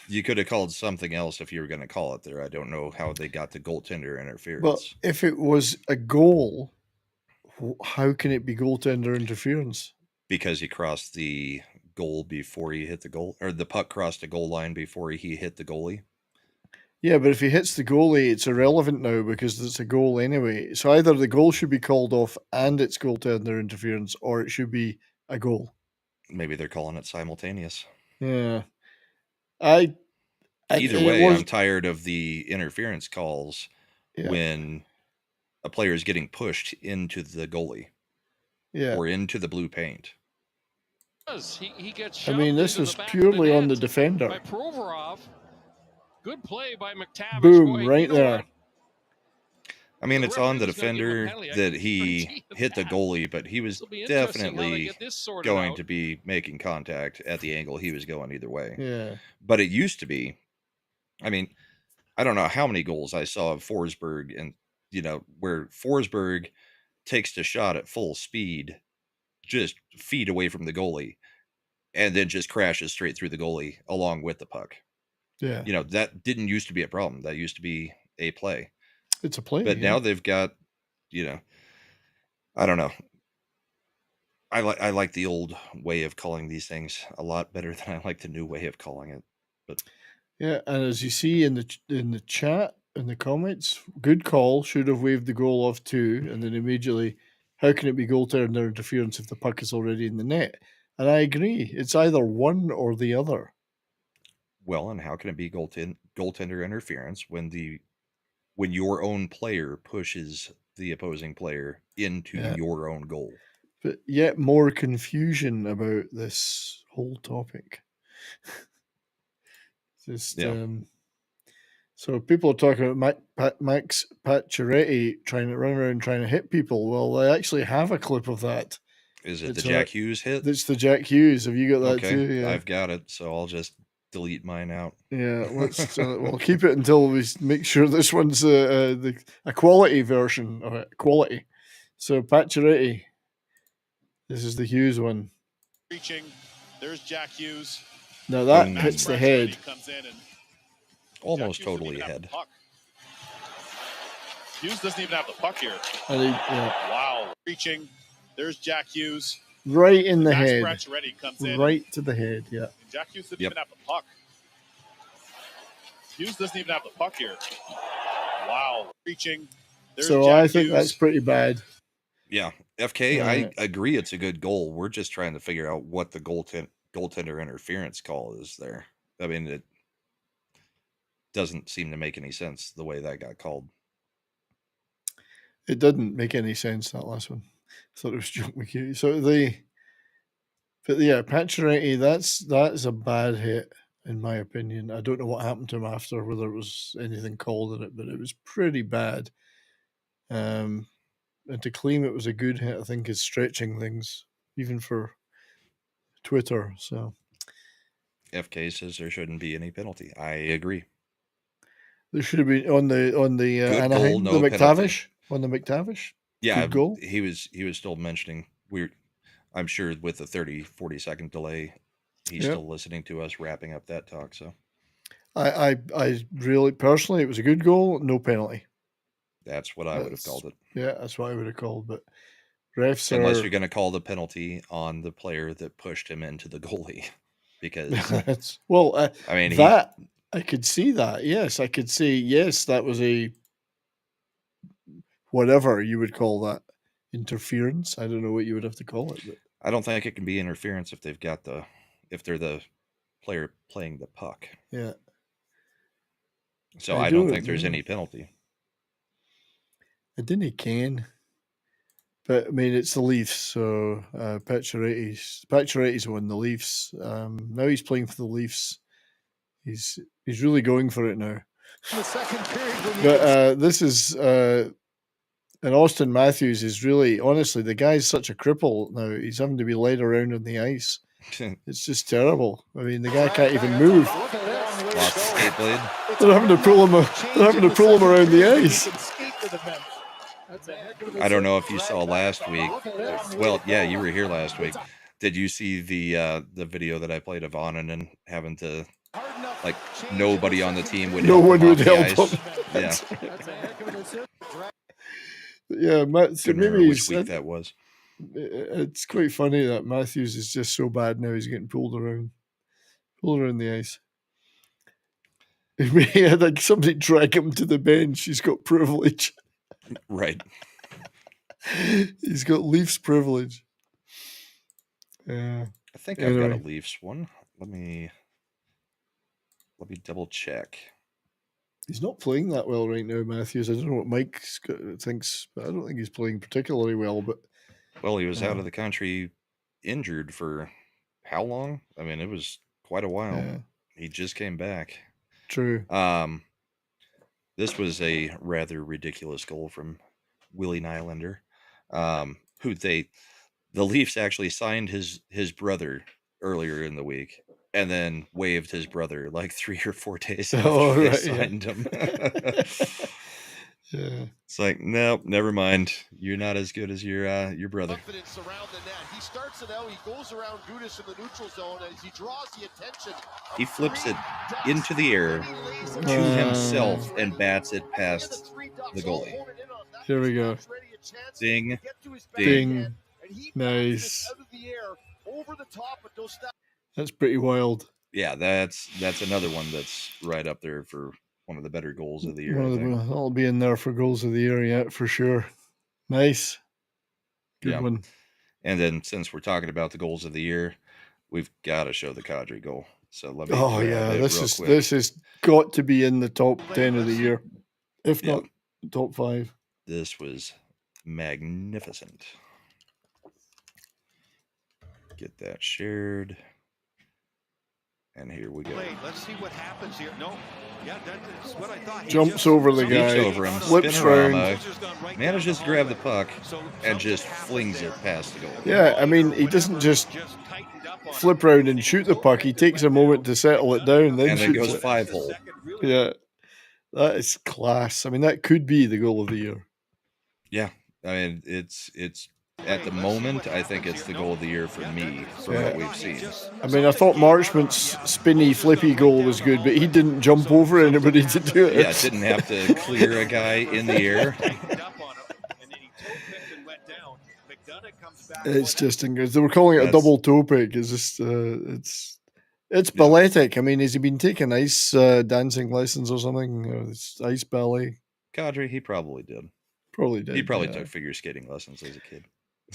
you could have called something else if you were going to call it there. I don't know how they got the goaltender interference. But if it was a goal, how can it be goaltender interference? Because he crossed the goal before he hit the goal, or the puck crossed the goal line before he hit the goalie. Yeah, but if he hits the goalie, it's irrelevant now because it's a goal anyway. So either the goal should be called off and it's goaltender interference, or it should be a goal. Maybe they're calling it simultaneous. Yeah. Either way, I'm tired of the interference calls when a player is getting pushed into the goalie or into the blue paint. He gets I mean, this was purely on the defender. By Provorov. Good play by McTavish. Boom, right there. I mean, it's on the defender that he hit the goalie, but he was definitely going to be making contact at the angle he was going either way. Yeah. But it used to be, I mean, I don't know how many goals I saw of Forsberg and, where Forsberg takes the shot at full speed, just feet away from the goalie, and then just crashes straight through the goalie along with the puck. Yeah. That didn't used to be a problem. That used to be a play. It's a play. But now they've got, I don't know. I like the old way of calling these things a lot better than I like the new way of calling it. But yeah, and as you see in the chat, in the comments, good call, should have waved the goal off too, and then immediately, how can it be goaltender interference if the puck is already in the net? And I agree. It's either one or the other. Well, and how can it be goaltender interference when your own player pushes the opposing player into your own goal? But yet more confusion about this whole topic. So people are talking about Max Pacioretty trying to run around trying to hit people. Well, I actually have a clip of that. Is it the Jack Hughes hit? It's the Jack Hughes. Have you got that too? Okay, Yeah. I've got it. So I'll just delete mine out. Yeah, let's we'll keep it until we make sure this one's a quality version of it. Quality. So Pacioretty, this is the Hughes one. Reaching, there's Jack Hughes. Now that hits the head. Almost totally head. Hughes doesn't even have the puck here. Wow, reaching, there's Jack Hughes. Right in the head. Comes in. Right to the head, yeah. Jack Hughes doesn't even have the puck. Hughes doesn't even have the puck here. Wow. Reaching. So Jack I think Hughes. That's pretty bad. Yeah. FK, I agree it's a good goal. We're just trying to figure out what the goaltender interference call is there. I mean, it doesn't seem to make any sense the way that got called. It didn't make any sense, that last one. I thought it was Joe McHugh. So Pacioretty, that's a bad hit in my opinion. I don't know what happened to him after, whether it was anything called in it, but it was pretty bad. And to claim it was a good hit, I think, is stretching things, even for Twitter. So FK says there shouldn't be any penalty. I agree. There should have been on the Anaheim, goal, no the McTavish penalty. On the McTavish. Yeah, good goal. He was still mentioning I'm sure with the 30-40 second delay, he's still listening to us wrapping up that talk. So I really personally, it was a good goal, no penalty. That's what I would have called it. Yeah, that's what I would have called. But refs unless you're going to call the penalty on the player that pushed him into the goalie, because I mean that I could see that. Yes, I could see. Yes, that was a whatever you would call that. Interference. I don't know what you would have to call it. But I don't think it can be interference if they're the player playing the puck. Yeah. So I don't think there's any penalty. I didn't can. But I mean it's the Leafs, so Pacioretty's won the Leafs. Now he's playing for the Leafs. He's really going for it now. In the second period, but this is and Austin Matthews is really, honestly, the guy's such a cripple now. He's having to be led around on the ice. It's just terrible. I mean, the guy can't even move. Lost the skate blade. They're having to pull him. They're having to pull him around the ice. I don't know if you saw last week. Well, yeah, you were here last week. Did you see the video that I played of Onanen having to, like, nobody on the team would help him off the ice? Yeah. Yeah, Matt. So maybe which week that was. It's quite funny that Matthews is just so bad now. He's getting pulled around the ice. He had like somebody drag him to the bench. He's got privilege. Right. He's got Leafs privilege. I think I've got a Leafs one. Let me double check. He's not playing that well right now, Matthews. I don't know what Mike thinks, but I don't think he's playing particularly well. But he was out of the country, injured for how long? I mean, it was quite a while. Yeah. He just came back. True. This was a rather ridiculous goal from Willie Nylander, who the Leafs actually signed his brother earlier in the week, and then waived his brother like 3 or 4 days after they signed him. Yeah. It's like, nope, never mind. You're not as good as your brother. Confidence around the net. He starts it out. He goes around Gudas in the neutral zone as he draws the attention. He flips it into the air to himself and bats it past the goalie. Here we go. Ding. Ding. Nice. That's pretty wild. Yeah, that's another one that's right up there for one of the better goals of the year. I'll be in there for goals of the year, yeah, for sure. Nice. Good one. And then since we're talking about the goals of the year, we've got to show the Kadri goal. So let me. This has got to be in the top 10 of the year, if not top 5. This was magnificent. Get that shared. And here we go. Let's see what happens here. No. Yeah, that's what I thought. Jumps over the guy, over him, flips around, manages to grab the puck, and just flings it past the goal. Yeah, I mean, he doesn't just flip around and shoot the puck. He takes a moment to settle it down, then shoots goes it. 5-hole. Yeah, that is class. I mean, that could be the goal of the year. Yeah, I mean, it's at the moment, I think it's the goal of the year for me, from what we've seen. I mean, I thought Marchmont's spinny, flippy goal was good, but he didn't jump over anybody to do it. Yeah, didn't have to clear a guy in the air. It's just, they were calling it a double toe pick. It's just, it's balletic. I mean, has he been taking ice dancing lessons or something? It's ice ballet. Kadri, he probably did. He probably took figure skating lessons as a kid.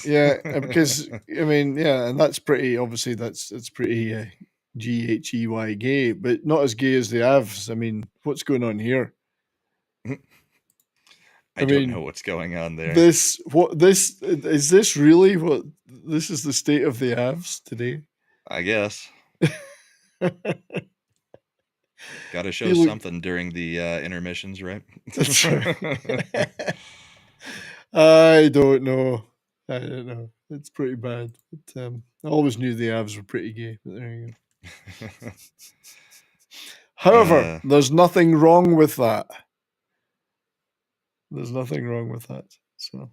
Yeah, because I mean, and that's pretty. Obviously, it's pretty GHEY gay, but not as gay as the Avs. I mean, what's going on here? I don't know what's going on there. This is this really what this is the state of the Avs today? I guess. Got to show something during the intermissions, right? That's right. I don't know. It's pretty bad. But, I always knew the Avs were pretty gay. But there you go. However, there's nothing wrong with that. There's nothing wrong with that. So,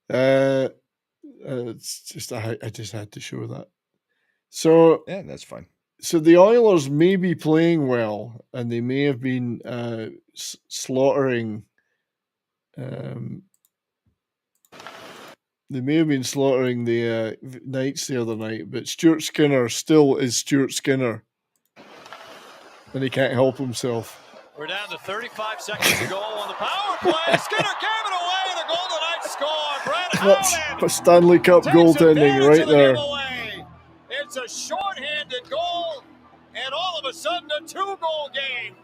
it's just I just had to show that. So yeah, that's fine. So the Oilers may be playing well, and they may have been slaughtering. They may have been slaughtering the Knights the other night, but Stuart Skinner still is Stuart Skinner, and he can't help himself. We're down to 35 seconds to go on the power play. Skinner gave it away, and the Golden Knights score. Brad That's a Stanley Cup goaltending right there. It's a short-handed goal, and all of a sudden a 2-goal game.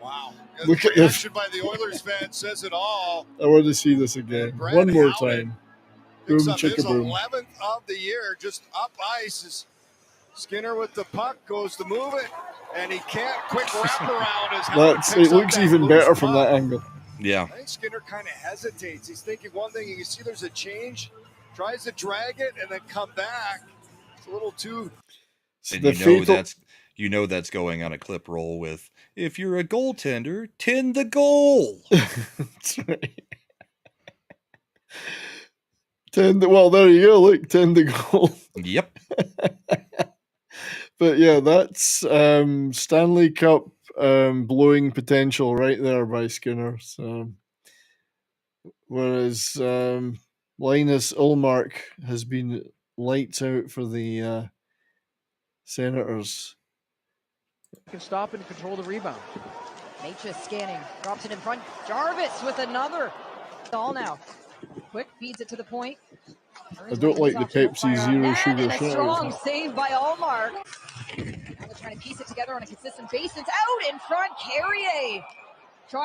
Wow. Look at this. By the Oilers fan says it all. I want to see this again. One more time. Boom, chicka boom. 11th of the year, just up ice. Is Skinner with the puck, goes to move it, and he can't quick wraparound. It looks even better from that angle. Yeah. I think Skinner kind of hesitates. He's thinking one thing. You can see there's a change. Tries to drag it and then come back. It's a little too. And You know that's going on a clip roll with, if you're a goaltender, tend the goal. That's right. Well, there you go. Look, 10 the goal. Yep. But yeah, that's Stanley Cup blowing potential right there by Skinner. So, whereas Linus Ullmark has been lights out for the Senators. Can stop and control the rebound. Natchez scanning, drops it in front. Jarvis with another. All now. Quick feeds it to the point. I don't like the Pepsi Zero Sugar shot. Strong save by Ullmark. Now they're trying to piece it together on a consistent basis. Out in front, Carrier.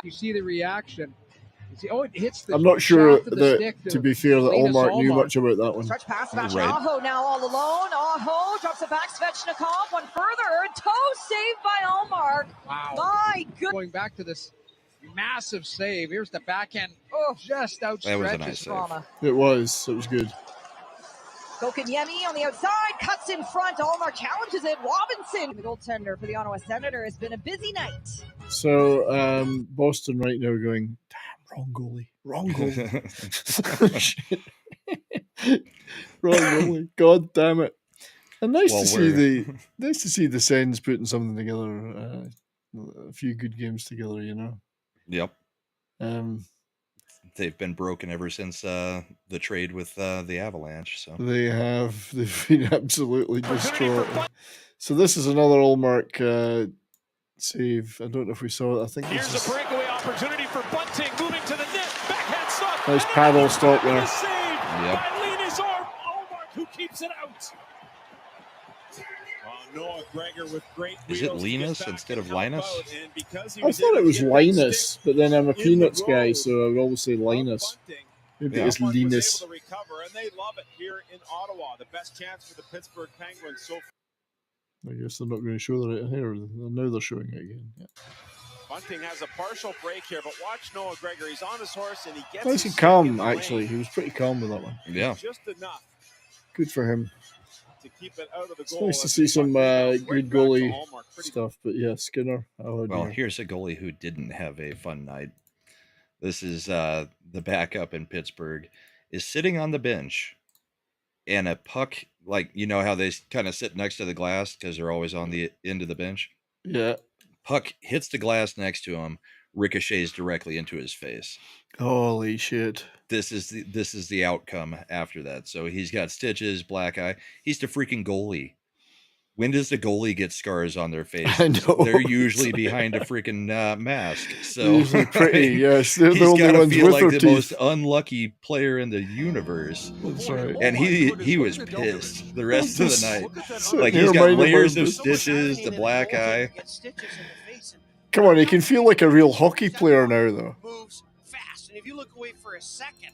You see the reaction. You see, it hits the I'm not sure shaft of the that, stick to be fair, that Ullmark knew much about that one. Stretch pass, Aho now all alone. Aho drops it back, Svechnikov, one further. Toe saved by Ullmark. Wow. My goodness. Going back to this massive save. Here's the backhand. Just outstretched. That was a nice save. It was good. Kokanyemi on the outside, cuts in front. Ullmark challenges it. Robinson, the goaltender for the Ottawa Senator, has been a busy night. So Boston right now going, damn, wrong goalie. Wrong goalie. God damn it. And nice to see the Sens putting something together. A few good games together, you know. Yep. They've been broken ever since the trade with the Avalanche. So they've been absolutely destroyed. So this is another Ullmark save. I don't know if we saw it. I think here's a breakaway opportunity for Bunting, moving to the net. Backhand stop. Nice paddle stop there. Yep. By Linus Ullmark, who keeps it out. Noah Gregor with great. Is it Linus instead of Linus? I thought it was Linus, but then I'm a Peanuts guy, so I would always say Linus. Maybe it's Linus. And they love it here in Ottawa. The best chance for the Pittsburgh Penguins so far. I guess they're not going to show that here. Now they're showing it again. Yeah. Bunting has a partial break here, but watch Noah Gregor. He's on his horse and he gets. Nice and calm, actually. He was pretty calm with that one. Yeah. Just enough. Good for him. To keep it out of the It's goal. nice to see some good goalie stuff, but yeah, Skinner. Well, here's a goalie who didn't have a fun night. This is the backup in Pittsburgh is sitting on the bench, and a puck, like, you know how they kind of sit next to the glass because they're always on the end of the bench. Yeah. Puck hits the glass next to him, ricochets directly into his face. Holy shit. This is the outcome after that. So he's got stitches, black eye. He's the freaking goalie. When does the goalie get scars on their face? I know. They're usually behind a freaking mask. So they're usually pretty, yes. They're the he's only got to ones feel with like their the teeth. most unlucky player in the universe. That's right. And he was pissed the rest of the night. So Like, he's got layers of stitches, the black eye. Come on, he can feel like a real hockey player now, though. Moves fast, and if you look away for a second,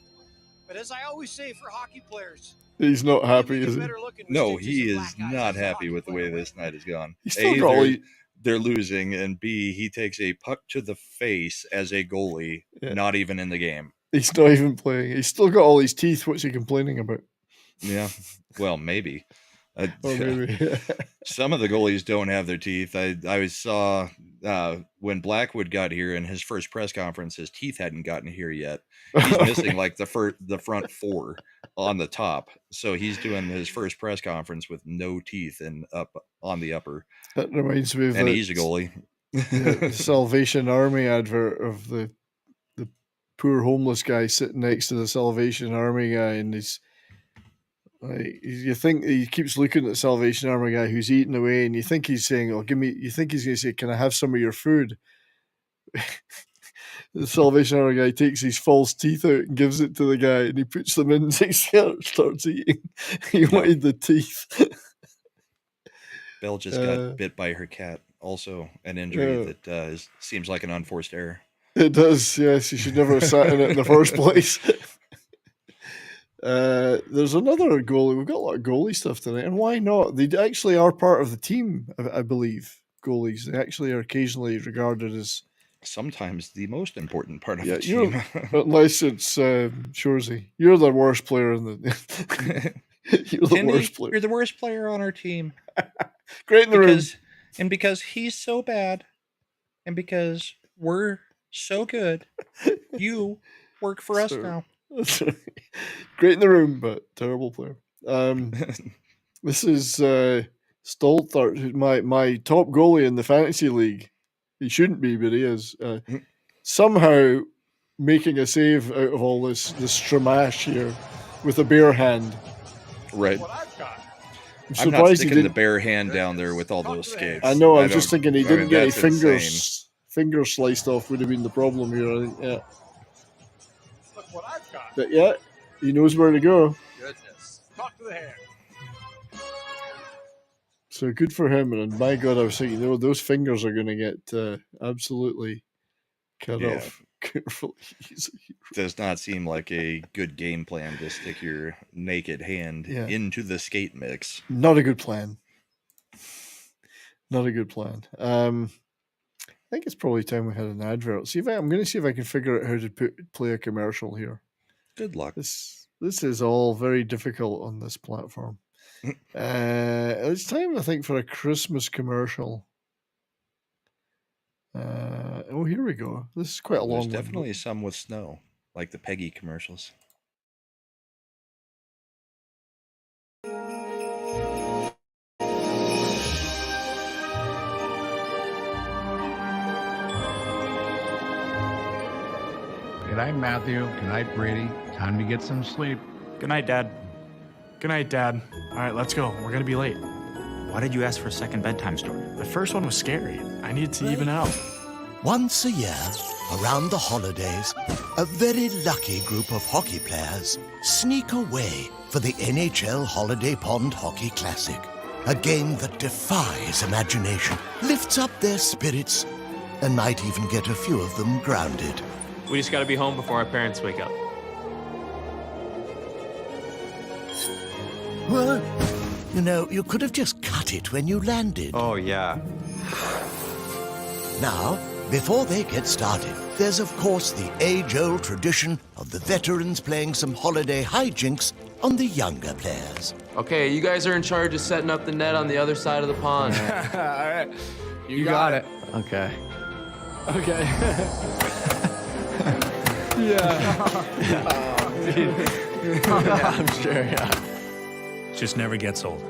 but as I always say for hockey players, he's not happy, is he? No, he is not happy with the way this night has gone. A, they're losing, and B, he takes a puck to the face as a goalie, not even in the game. He's not even playing. He's still got all his teeth. What's he complaining about? Yeah, well, maybe. Maybe. Some of the goalies don't have their teeth. I saw when Blackwood got here in his first press conference, his teeth hadn't gotten here yet. He's missing like the front four on the top. So he's doing his first press conference with no teeth and up on the upper. That reminds me of he's a goalie. The Salvation Army advert of the poor homeless guy sitting next to the Salvation Army guy, and he's like, you think he keeps looking at the Salvation Army guy who's eating away, and you think he's saying, "Oh, give me." You think he's going to say, "Can I have some of your food?" The Salvation Army guy takes his false teeth out and gives it to the guy, and he puts them in and starts eating. He wanted the teeth. Belle just got bit by her cat. Also, an injury that seems like an unforced error. It does, yes. You should never have sat in it in the first place. There's another goalie. We've got a lot of goalie stuff tonight, and why not? They actually are part of the team, I believe. Goalies, they actually are occasionally regarded as sometimes the most important part of the team. Unless it's Shoresy. You're the worst player in the. You're the worst player. You're the worst player on our team. Great in the room. And because he's so bad, and because we're so good, you work for us now. Great in the room, but terrible player. This is Stoltart, who's my top goalie in the fantasy league. He shouldn't be, but he is. Somehow making a save out of all this stramash here with a bare hand. Right. I'm I'm not surprised he sticking the didn't. bare hand down there with all those skates. I know. I was don't- just thinking he I didn't mean, get any that's insane. fingers sliced off would have been the problem here. I think. Yeah. But yeah, he knows where to go. Goodness. Talk to the hand. So good for him. And my God, I was thinking, those fingers are going to get absolutely cut Yeah. off. Carefully. Does not seem like a good game plan to stick your naked hand into the skate mix. Not a good plan. Not a good plan. I think it's probably time we had an advert. I'm going to see if I can figure out how to play a commercial here. Good luck. This is all very difficult on this platform. It's time, I think, for a Christmas commercial. Here we go. This is quite a long There's one. definitely some with snow, like the Peggy commercials. Good night, Matthew. Good night, Brady. Time to get some sleep. Good night, Dad. Good night, Dad. All right, let's go. We're gonna be late. Why did you ask for a second bedtime story? The first one was scary. I need to even out. Once a year, around the holidays, a very lucky group of hockey players sneak away for the NHL Holiday Pond Hockey Classic. A game that defies imagination, lifts up their spirits, and might even get a few of them grounded. We just gotta be home before our parents wake up. Well, you know, you could have just cut it when you landed. Oh, yeah. Now, before they get started, there's of course the age-old tradition of the veterans playing some holiday hijinks on the younger players. Okay, you guys are in charge of setting up the net on the other side of the pond. All right. You got it. Okay. Okay. Yeah. I'm sure, yeah. Just never gets old.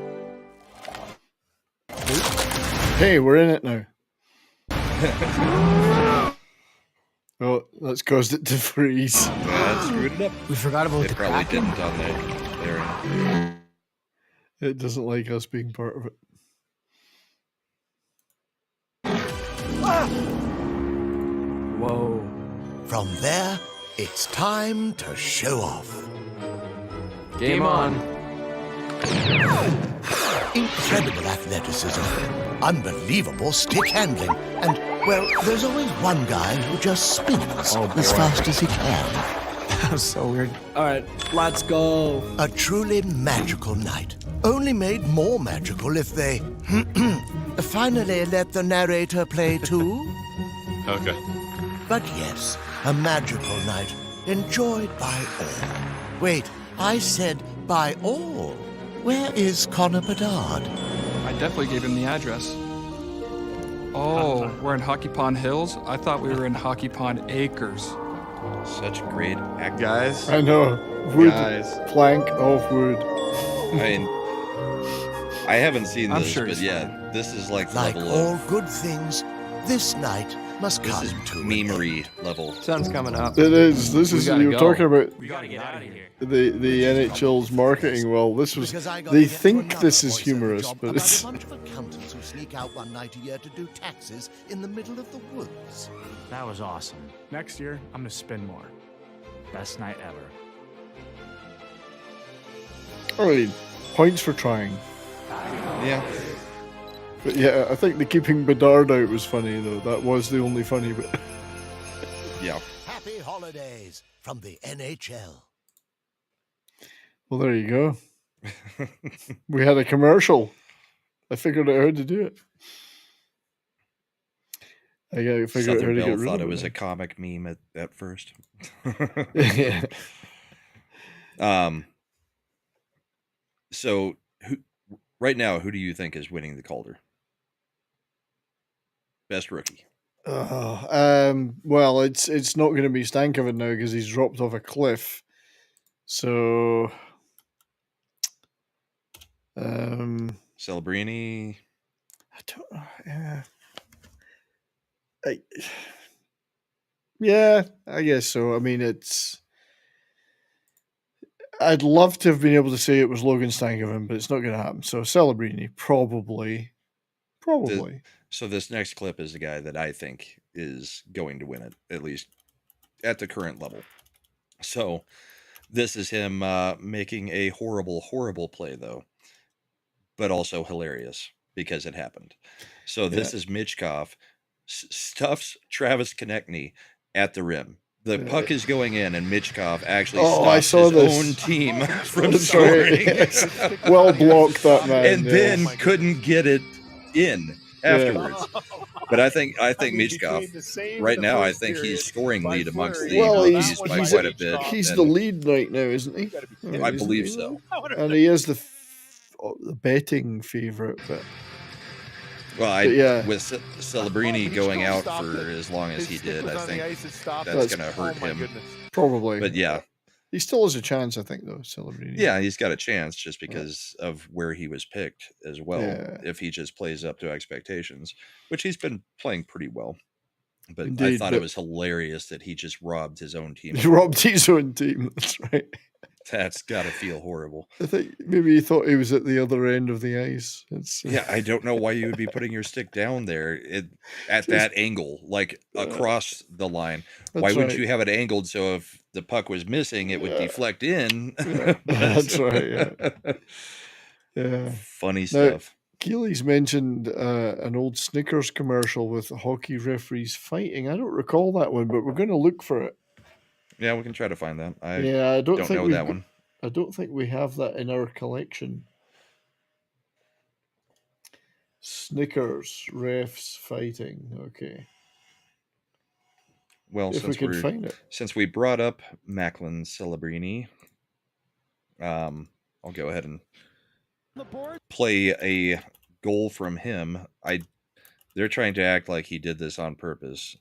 Hey, we're in it now. Oh, that's caused it to freeze. That screwed it up. We forgot about It probably didn't on there. It doesn't like us being part of it. Whoa. From there, it's time to show off. Game on. Incredible athleticism, unbelievable stick handling, and, well, there's always one guy who just spins as fast as he can. That was so weird. All right, let's go. A truly magical night, only made more magical if they finally let the narrator play too. Okay. But yes, a magical night, enjoyed by all. Wait, I said by all. Where is Connor Bedard? I definitely gave him the address. Oh, we're in Hockey Pond Hills? I thought we were in Hockey Pond Acres. Such great acting. Guys. I know. Wood. Guys. Plank of wood. I mean, I haven't seen I'm this, sure but it's yeah, this is like Like level all of, good things, this night must this come is to an memery level. Sun's coming up. It is. This We is gotta you're go. talking about We gotta get out of here. the NHL's marketing. Well, this was. Because I gotta They get to think another this is voiceover humorous, job but about it's. a bunch of accountants who sneak out one night a year to do taxes in the middle of the woods. That was awesome. Next year, I'm gonna spin more. Best night ever. I mean, points for trying. Yeah. But yeah, I think the keeping Bedard out was funny though. That was the only funny bit. Yeah. Happy holidays from the NHL. Well, there you go. We had a commercial. I figured out how to do it. I gotta figure out how Southern to get Belle rid thought of it was now. a comic meme at first. Yeah. So right now, who do you think is winning the Calder? Best rookie. Well, it's not going to be Stankoven now because he's dropped off a cliff. So, Celebrini. I don't know. Yeah, I guess so. I mean, I'd love to have been able to say it was Logan Stankoven, but it's not going to happen. So Celebrini, probably. So this next clip is the guy that I think is going to win it, at least at the current level. So this is him making a horrible, horrible play, though, but also hilarious because it happened. So this is Michkov stuffs Travis Konechny at the rim. The puck is going in, and Michkov actually stops his own team from scoring. Well blocked, that man. And then couldn't get it in afterwards. But I think Michkov right now, I think he's scoring lead amongst the rookies by quite a bit. He's the lead right now, isn't he? I believe so. And he is the betting favorite, but. Well, with Celebrini going out for as long as he did, I think that's going to hurt him. Probably. But yeah. He still has a chance, I think, though, Celebrini. Yeah, he's got a chance just because of where he was picked as well, if he just plays up to expectations, which he's been playing pretty well. But indeed, I thought it was hilarious that he just robbed his own team. He robbed his own team, that's right. That's got to feel horrible. I think maybe he thought he was at the other end of the ice. Yeah, I don't know why you would be putting your stick down there at that angle, like across the line. Why wouldn't you have it angled so if the puck was missing, it would deflect in? That's right, yeah. Funny stuff. Keely's mentioned an old Snickers commercial with hockey referees fighting. I don't recall that one, but we're going to look for it. Yeah, we can try to find that. I don't think know that one. I don't think we have that in our collection. Snickers, refs fighting. Okay. Well, since we brought up Macklin Celebrini, I'll go ahead and play a goal from him. They're trying to act like he did this on purpose.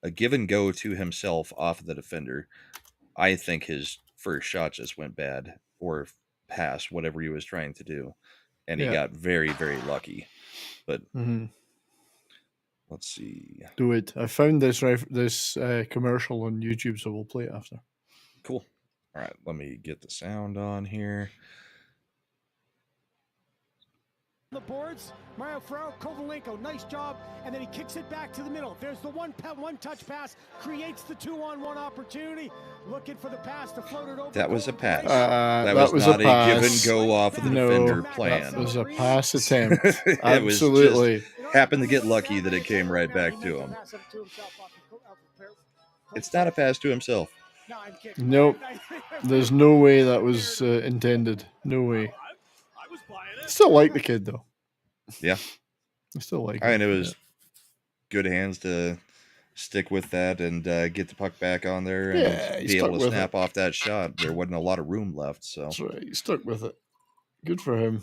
A give and go to himself off of the defender. I think his first shot just went bad or passed whatever he was trying to do. And he got very, very lucky. But let's see. Do it. I found this commercial on YouTube, so we'll play it after. Cool. All right, let me get the sound on here. The boards, Mario Ferraro, Kovalenko, nice job, and then he kicks it back to the middle. There's the one touch pass, creates the 2-on-1 opportunity, looking for the pass to float it over. That was a pass. That was not a give and go off of the defender plan. That was a pass attempt. It Absolutely. Was just happened to get lucky that it came right back to him. It's not a pass to himself. Nope. There's no way that was intended. No way. Still like the kid though. Yeah, I still like. I mean, it was good hands to stick with that and get the puck back on there and be able to snap off that shot. There wasn't a lot of room left, so that's right. He stuck with it. Good for him.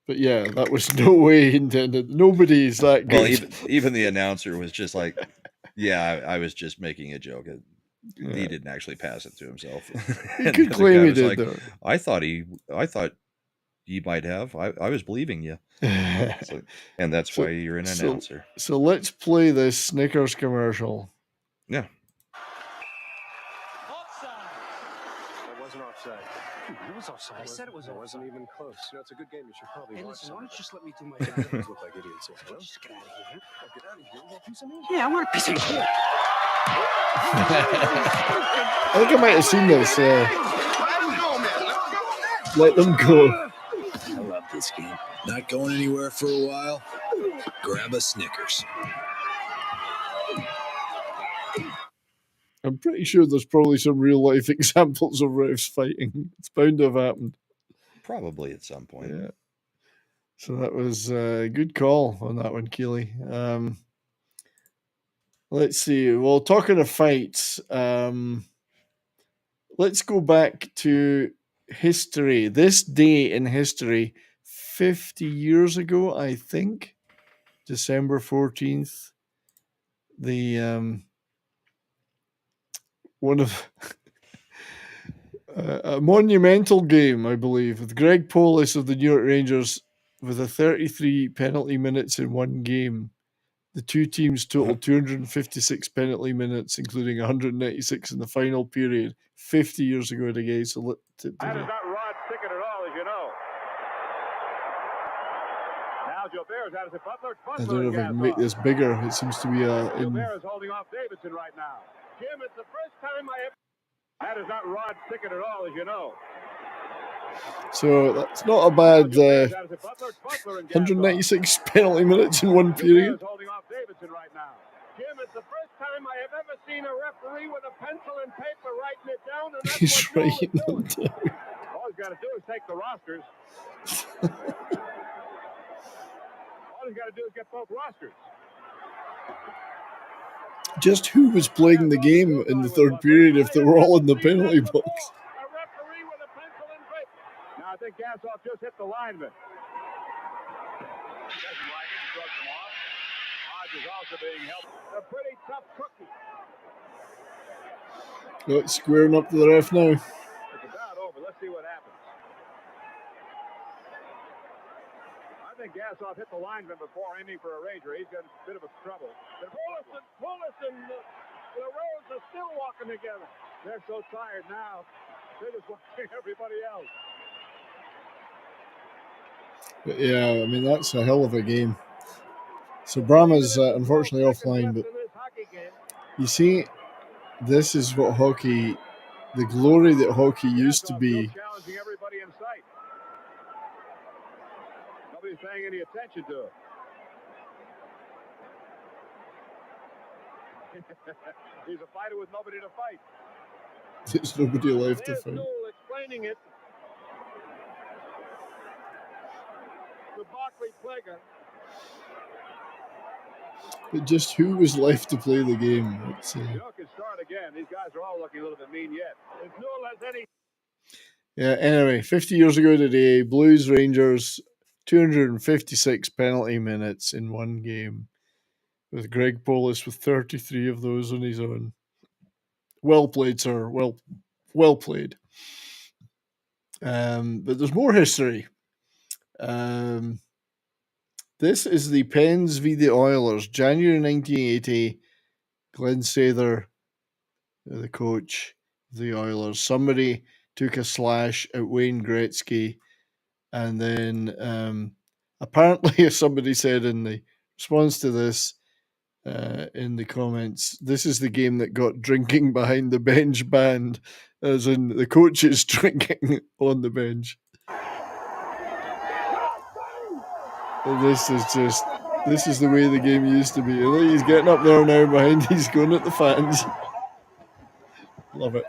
But yeah, that was no way intended. Nobody's that good. Well, even the announcer was just like, "Yeah, I was just making a joke." He didn't actually pass it to himself. He could claim he did, though. I thought you might have. I was believing you. And that's why you're an announcer. So let's play this Snickers commercial. Yeah. That wasn't offside. It was offside. I said it was. It wasn't even close. You know, it's a good game. You should probably watch. Listen, why don't you just let me do my job? These look like idiots. Well, just get out of here. Get out of here. You want a piece of me? Yeah, I want a piece of you. I think I might have seen this. Let them go. I love this game. Not going anywhere for a while? Grab a Snickers. I'm pretty sure there's probably some real life examples of refs fighting. It's bound to have happened. Probably at some point. Yeah. So that was a good call on that one, Keely. Let's see. Well, talking of fights, let's go back to history. This day in history, 50 years ago, I think. December 14th. The one of a monumental game, I believe, with Greg Polis of the New York Rangers with a 33 penalty minutes in one game. The two teams totaled 256 penalty minutes, including 196 in the final period, 50 years ago today. So That is not Rod Tickett at all, as you know. Now Gilbert's out as a Butler. I don't know if I can make this bigger. It seems to be Gilbert is holding off Davidson right now. Jim, it's the first time I ever... That is not Rod Tickett at all, as you know. So that's not a bad 196 penalty minutes in one period. Holding off Davidson right now. Jim, it's the first time I have ever seen a referee with a pencil and paper writing it down, and that's He's what writing them down. All he's got to do is take the rosters. All he's got to do is get both rosters. Just who was playing the game in the third period if they were all in the penalty box? A referee with a pencil and paper. Now I think Gassoff just hit the lineman. Doesn't like it, shrugs him off. Hodge is also being helped. A pretty tough cookie. Oh, it's squaring up to the ref now. It's about over. Let's see what happens. I think Gassoff hit the lineman before aiming for a Ranger. He's got a bit of a trouble. Pulis and LaRose are still walking together. They're so tired now. They're just watching everybody else. But yeah, I mean, that's a hell of a game. So Brahma's unfortunately offline, but you see, this is what hockey, the glory that hockey used to be. Challenging everybody in sight. Nobody's paying any attention to it. He's a fighter with nobody to fight. There's nobody left to fight. Newell explaining it. The Barclay Plager. But just who was left to play the game? Let's see. You know, it can start again. These guys are all looking a little bit mean yet. If Newell has any... Yeah, anyway, 50 years ago today, Blues Rangers, 256 penalty minutes in one game, with Greg Polis with 33 of those on his own. Well played, sir. Well played. But there's more history. This is the Pens v. the Oilers, January 1980. Glenn Sather, the coach of the Oilers. Somebody took a slash at Wayne Gretzky, and then apparently somebody said in the response to this, in the comments, this is the game that got drinking behind the bench banned, as in the coaches drinking on the bench. And this is the way the game used to be. Look, he's getting up there now behind, he's going at the fans. Love it.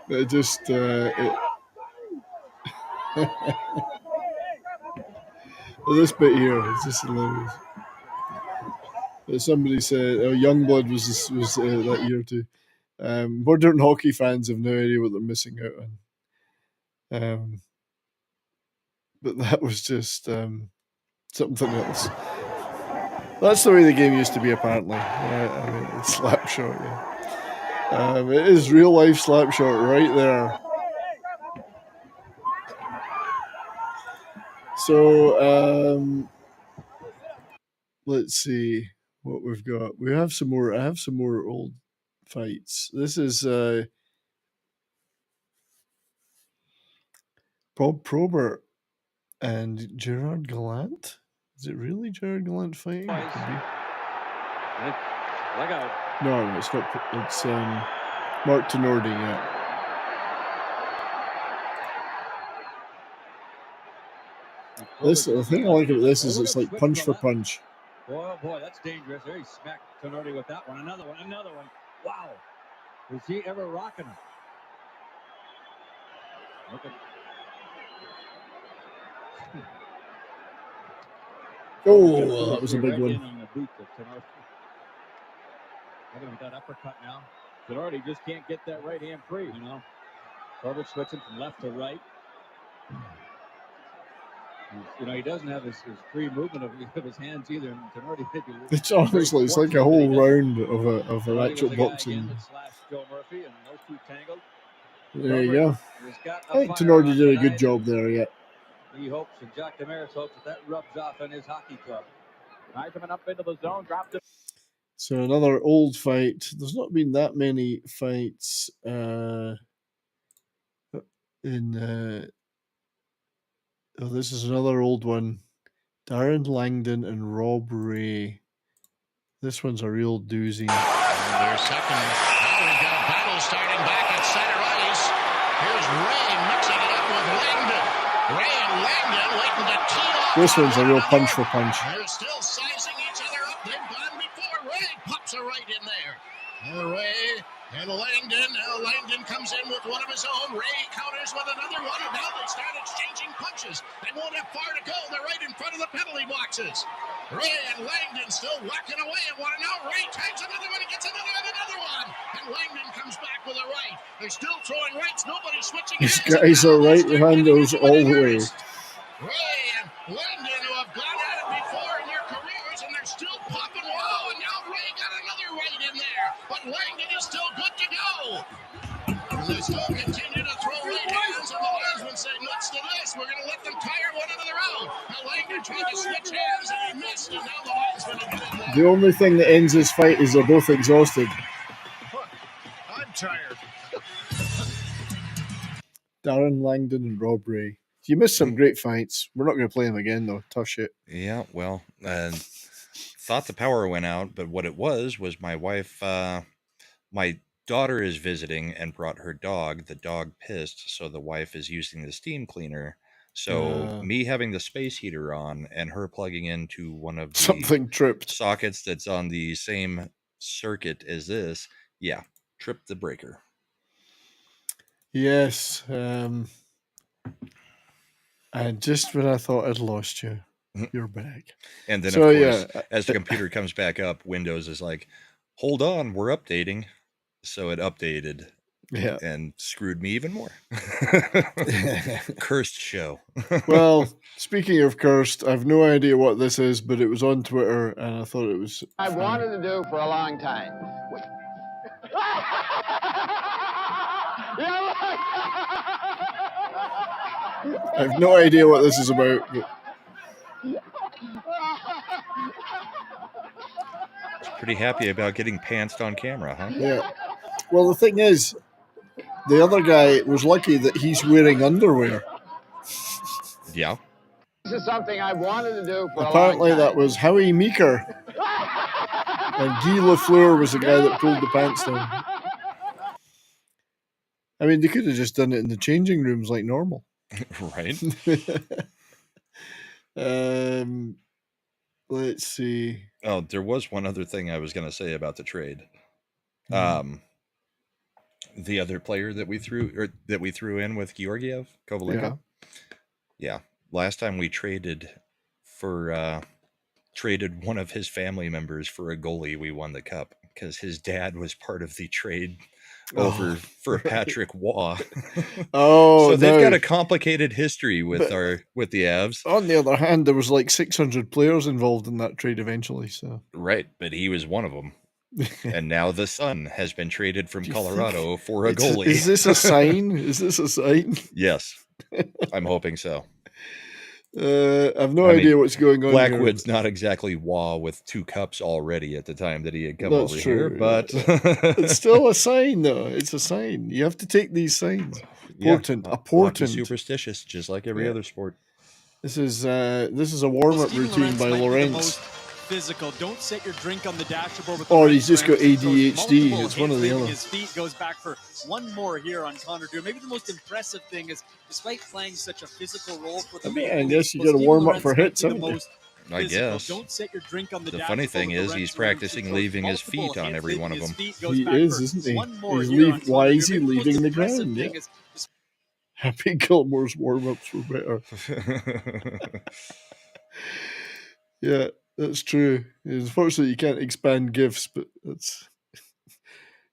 It just this bit here is just hilarious. Somebody said, Youngblood was that year too. Modern hockey fans have no idea what they're missing out on. But that was just something else. That's the way the game used to be, apparently. I mean, it's Slapshot, yeah. It is real life Slapshot right there. So let's see what we've got. We have some more. I have some more old fights. This is Bob Probert and Gerard Gallant. Is it really Gerard Gallant fighting? It could be. Look out. No, it's not. It's Mark Tenordi, yeah. This, the thing I like about this is it's like punch for punch. Boy, that's dangerous. There he smacked Tenordi with that one. Another one. Wow. Was he ever rocking him? Look at... Oh, that was a big one. On the boot of Tenordi. Look at him with that uppercut now. Tenordi just can't get that right hand free, you know. Probert switching from left to right. You know, he doesn't have his free movement of his hands either. And It's honestly, it's like a whole round of an actual boxing. Joe Murphy, and those two tangled. There you go. I think Tenardi did a good job there. Yeah. He hopes, and Jack Damaris hopes that rubs off on his hockey club. Heisman up into the zone, dropped it. So another old fight. There's not been that many fights this is another old one. Darren Langdon and Rob Ray. This one's a real doozy. Their second. Now we've got a battle starting back at center ice. Here's Ray mixing it up with Langdon. Ray and Langdon waiting to tee off. This one's a real punch for punch. They're still sizing each other up. They've gone before. Ray pops a right in there. Ray and Langdon. Langdon comes in with one of his own. Ray counters with another one. And now they start exchanging punches. They won't have far to go. They're right in front of the penalty boxes. Ray and Langdon still whacking away at one. And now Ray tags another one. He gets another one. And Langdon comes back with a right. They're still throwing rights. Nobody's switching These hands. guys are right-handers all the way. Ray and Langdon, who have gone at it before in their careers, and they're still popping. Wow, and now Ray got another right in there. But Langdon is still good to go. And they still continue to throw right hands, and the linesman say, nuts to this. We're going to let them tire one another out. Now Langdon tried to switch hands, and he missed, and now the linesman will get in there. The only thing that ends this fight is they're both exhausted. I'm tired. Darren Langdon and Rob Ray. You missed some great fights. We're not going to play them again, though. Tough shit. Yeah, well, thought the power went out, but what it was my wife, my daughter is visiting and brought her dog. The dog pissed, so the wife is using the steam cleaner. So me having the space heater on and her plugging into one of the something tripped sockets that's on the same circuit as this, tripped the breaker. Yes. And just when I thought I'd lost you, you're back. And then, of course, as the computer comes back up, Windows is like, hold on, we're updating. So it updated and screwed me even more. Cursed show. Well, speaking of cursed, I have no idea what this is, but it was on Twitter, and I thought it was I've wanted to do for a long time. I have no idea what this is about. But pretty happy about getting pantsed on camera, huh? Yeah. Well, the thing is, the other guy was lucky that he's wearing underwear. Yeah. This is something I wanted to do for Apparently a long time. that was Howie Meeker. And Guy Lafleur was the guy that pulled the pants down. I mean, they could have just done it in the changing rooms like normal. Right. Let's see. Oh, there was one other thing I was going to say about the trade. The other player that we threw in with Georgiev, Kovalenko. Yeah. Last time we traded one of his family members for a goalie, we won the cup because his dad was part of the trade over for Patrick Waugh. So they've got a complicated history with the Avs. On the other hand, there was like 600 players involved in that trade eventually. So right, but he was one of them. And now the son has been traded from Colorado for a goalie. Is this a sign? Is this a sign? Yes, I'm hoping so. I have no idea what's going on. Blackwood's not exactly Waugh with 2 cups already at the time that he had come over here, but it's still a sign, though. It's a sign. You have to take these signs. Important. Superstitious, just like every other sport. This is a warm-up routine by Lawrence. Physical. Don't set your drink on the dashboard with he's just got ADHD. It's one of the other. His feet goes back for one more here on Connor Dewar. Maybe the most impressive thing is, despite playing such a physical role for the I guess you got to warm up for hits, haven't you? I guess. Don't set your drink on the funny thing is he's practicing leaving his feet on every one of them. He is, isn't he? Why is he leaving the ground? Yeah. Happy Gilmore's warm-ups were better. Yeah. That's true. Unfortunately, you can't expand GIFs, but that's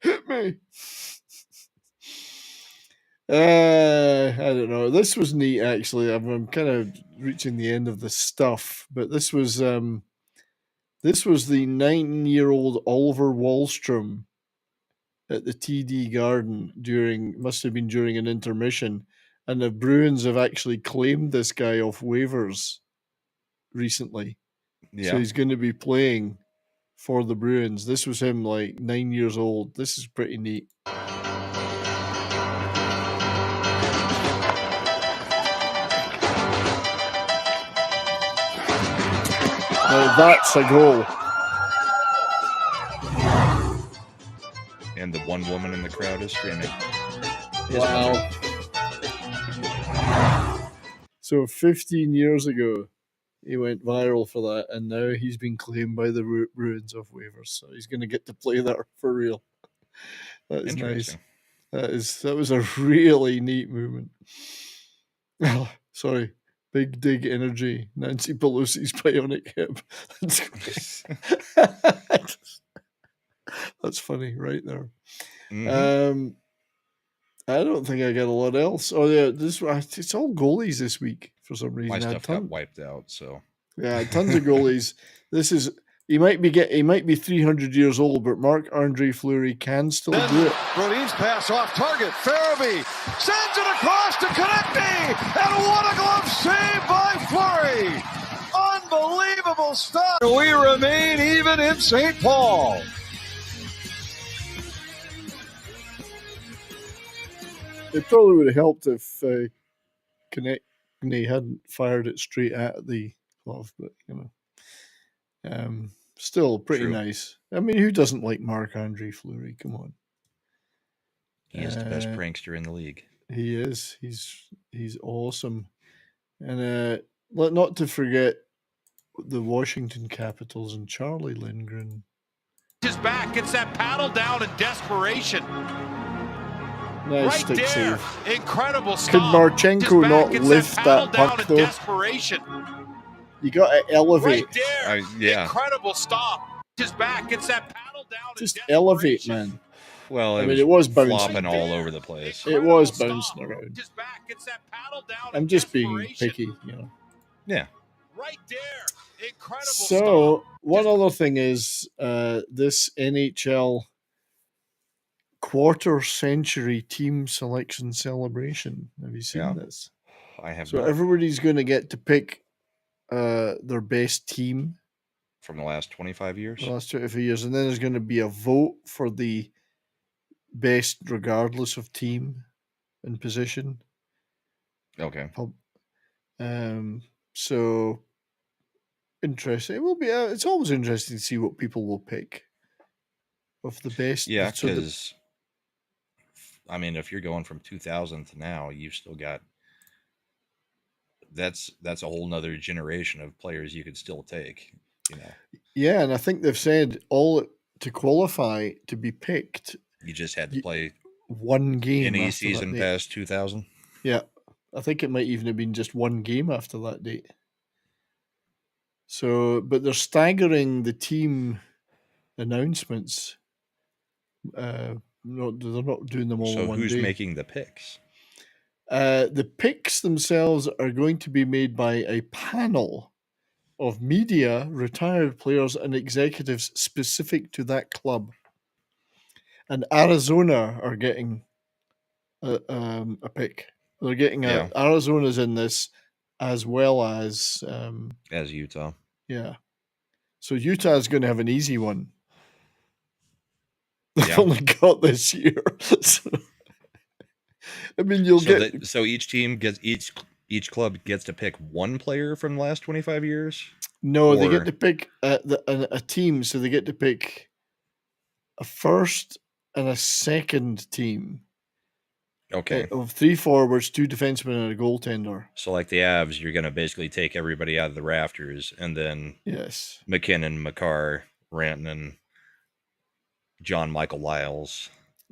hit me. I don't know. This was neat, actually. I'm kind of reaching the end of the stuff, but this was the 9-year-old Oliver Wallstrom at the TD Garden must have been during an intermission, and the Bruins have actually claimed this guy off waivers recently. So Yeah. he's going to be playing for the Bruins. This was him, like 9 years old. This is pretty neat. Now that's a goal. And the one woman in the crowd is screaming. Wow. So 15 years ago, he went viral for that, and now he's been claimed by the Bruins off waivers. So he's going to get to play there for real. That is nice. That was a really neat movement. Oh, sorry. Big dig energy. Nancy Pelosi's bionic hip. That's funny, right there. Mhm. I don't think I got a lot else. Oh yeah, it's all goalies this week for some reason. My stuff got wiped out, so yeah, tons of goalies. He might be 300 years old, but Marc-Andre Fleury can still do it. Brodin's pass off target. Farabee sends it across to Konechny, and what a glove save by Fleury! Unbelievable stuff. We remain even in St. Paul. It probably would have helped if Konechny hadn't fired it straight at the glove, but still pretty nice. I mean, who doesn't like Marc-Andre Fleury? Come on. He is the best prankster in the league. He is. He's awesome. And not to forget the Washington Capitals and Charlie Lindgren. His back gets that paddle down in desperation. Nice right stick there. save. Incredible stop. Could Marchenko not lift that puck though? Desperation. You got to elevate. Right there. Yeah. Incredible stop. His back gets that paddle down. Just elevate, man. Well, it was bouncing. flopping all over the place. It was bouncing around. His back gets that paddle down. I'm just being picky, Yeah. Right there. Incredible So, one other thing is this NHL quarter-century team selection celebration. Have you seen this? I have So not. everybody's going to get to pick their best team from the last 25 years. The last 25 years, and then there's going to be a vote for the best, regardless of team and position. Okay. So interesting. It will be. It's always interesting to see what people will pick of the best. Yeah, because I mean, if you're going from 2000 to now, you've still got that's a whole nother generation of players you could still take. Yeah, and I think they've said to qualify to be picked. You just had to play one game any season past 2000. Yeah, I think it might even have been just one game after that date. So, but they're staggering the team announcements. They're not doing them all in one day. So who's making the picks? The picks themselves are going to be made by a panel of media, retired players, and executives specific to that club. And Arizona are getting a pick. They're getting Arizona's in this, as well as Utah. Yeah. So Utah is going to have an easy one. They've only got this year. So, I mean, so each team gets each club gets to pick one player from the last 25 years. No, they get to pick a team. So they get to pick a first and a second team. Okay. Of 3 forwards, 2 defensemen, and a goaltender. So like the Avs, you're going to basically take everybody out of the rafters, and then McKinnon, McCarr, Rantanen, John Michael Lyles,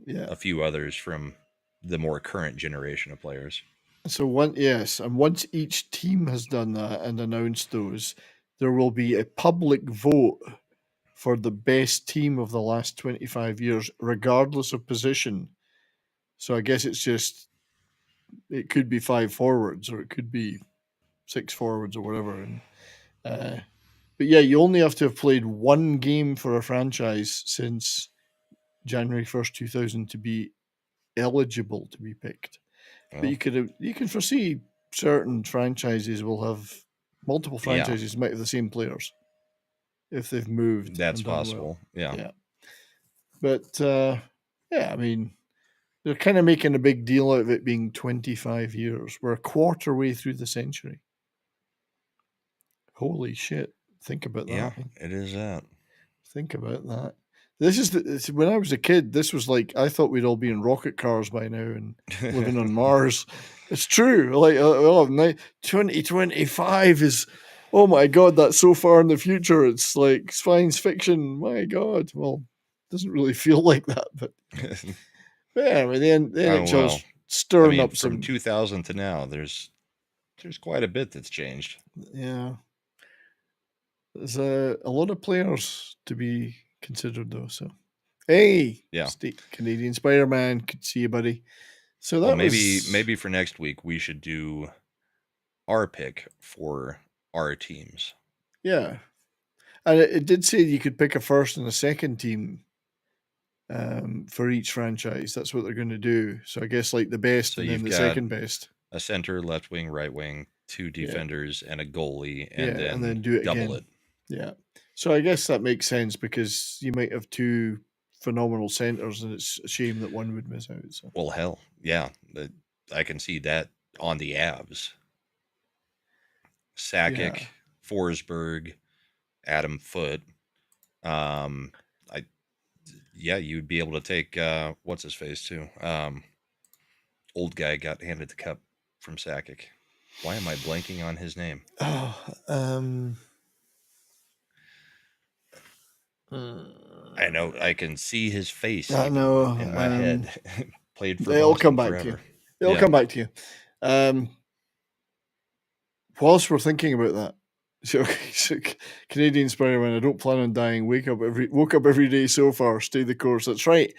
a few others from the more current generation of players. So once each team has done that and announced those, there will be a public vote for the best team of the last 25 years, regardless of position. So I guess it's just it could be 5 forwards or it could be 6 forwards or whatever. And but yeah, you only have to have played one game for a franchise since January 1st, 2000 to be eligible to be picked. But you can foresee certain franchises will have multiple franchises might have the same players if they've moved. That's and done possible. well. Yeah. But I mean, they're kind of making a big deal out of it being 25 years. We're a quarter way through the century. Holy shit. Think about that. Yeah, it is that. Think about that. This is when I was a kid, this was like, I thought we'd all be in rocket cars by now and living on Mars. It's true. Like, 2025 is, oh my God, that's so far in the future. It's like science fiction. My God. Well, it doesn't really feel like that, but yeah, I mean, the NHL's stirring up from some 2000 to now. There's quite a bit that's changed. Yeah. There's a lot of players to be considered, though. So, hey, Canadian Spider-Man, could see you, buddy. So that maybe for next week we should do our pick for our teams. Yeah, and it did say you could pick a first and a second team for each franchise. That's what they're going to do. So I guess like the best and then the second best. A center, left wing, right wing, 2 defenders, and a goalie, and then do it double again. it. Yeah. So I guess that makes sense because you might have 2 phenomenal centers, and it's a shame that one would miss out. So. Well, hell, yeah. I can see that on the Avs. Sakic, Forsberg, Adam Foote. You'd be able to take what's his face too. Old guy got handed the cup from Sakic. Why am I blanking on his name? I know. I can see his face. I know in my head. Played for. They'll Boston come back forever. to you. They'll come back to you. Whilst we're thinking about that, so Canadian Spider-Man, I don't plan on dying. Woke up every day so far. Stay the course. That's right.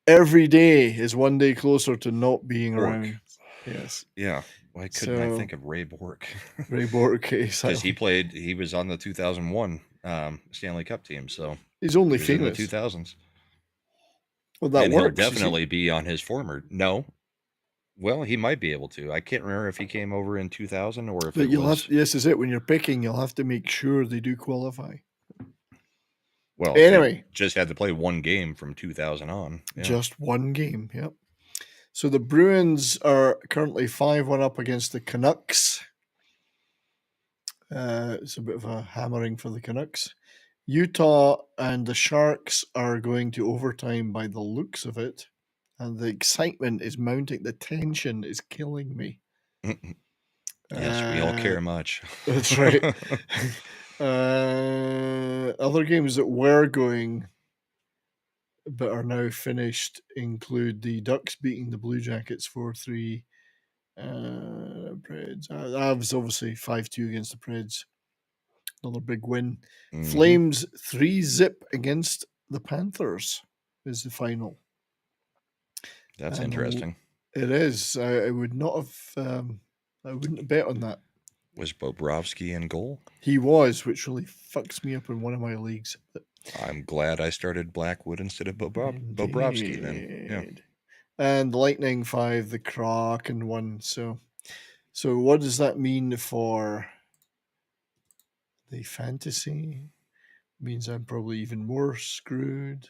Every day is one day closer to not being around. Yes. Yeah. Why couldn't I think of Ray Bork? Ray Bork, because he was on the 2001 Stanley Cup team, so he's only he was famous in the 2000s. Well, that and works. He'll definitely be on his former. No, well, he might be able to. I can't remember if he came over in 2000 or if but yes, is it when you're picking, you'll have to make sure they do qualify. Well, anyway, just had to play one game from 2000 on. Yeah. Just one game. Yep. So the Bruins are currently 5-1 up against the Canucks. It's a bit of a hammering for the Canucks. Utah and the Sharks are going to overtime by the looks of it. And the excitement is mounting. The tension is killing me. Yes, we all care much. That's right. Other games that were going but are now finished include the Ducks beating the Blue Jackets 4-3. Preds. Avs obviously 5-2 against the Preds. Another big win. Mm-hmm. Flames 3-0 against the Panthers is the final. That's interesting. It is. I would not have. I wouldn't have bet on that. Was Bobrovsky in goal? He was, which really fucks me up in one of my leagues. But I'm glad I started Blackwood instead of Bobrovsky then. Yeah. And Lightning 5, the Kraken 1. So what does that mean for the fantasy? Means I'm probably even more screwed.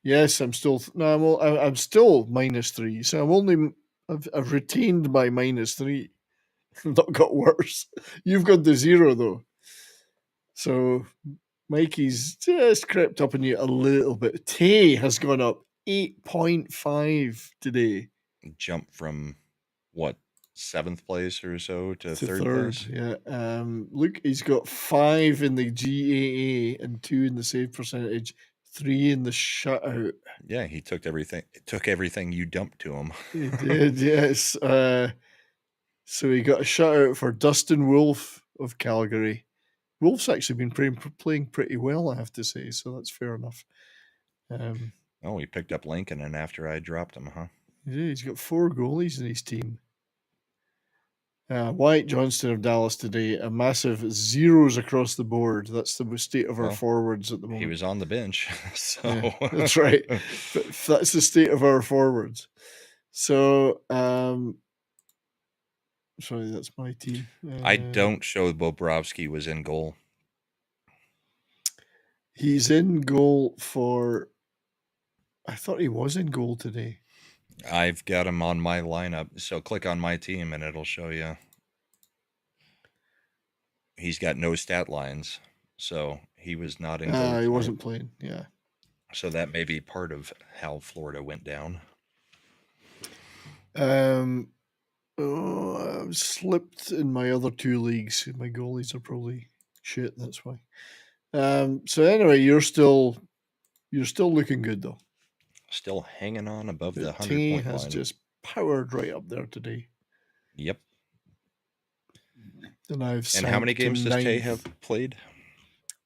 Yes, I'm still I'm still -3. So I've retained my -3. Not got worse. You've got the 0 though. So Mikey's just crept up on you a little bit. Tay has gone up 8.5 today. Jump from what, 7th place or so to third place? Yeah. Look, he's got 5 in the GAA and 2 in the save percentage, 3 in the shutout. Yeah, he took everything you dumped to him. He did, yes. So he got a shutout for Dustin Wolf of Calgary. Wolf's actually been playing pretty well, I have to say, so that's fair enough. He picked up Lincoln, and after I dropped him, huh? Yeah, he's got 4 goalies in his team. Wyatt Johnston of Dallas today, a massive zeros across the board. That's the state of our forwards at the moment. He was on the bench, so yeah, that's right. But that's the state of our forwards. So, sorry, that's my team. I don't show Bobrovsky was in goal. He's in goal for. I thought he was in goal today. I've got him on my lineup, so click on my team and it'll show you. He's got no stat lines, so he was not in goal. He wasn't playing, yeah. So that may be part of how Florida went down. I've slipped in my other 2 leagues. My goalies are probably shit, that's why. So anyway, you're still looking good though. Still hanging on above the 100 T point has line. just powered right up there today. Yep. And how many games does Tay have played?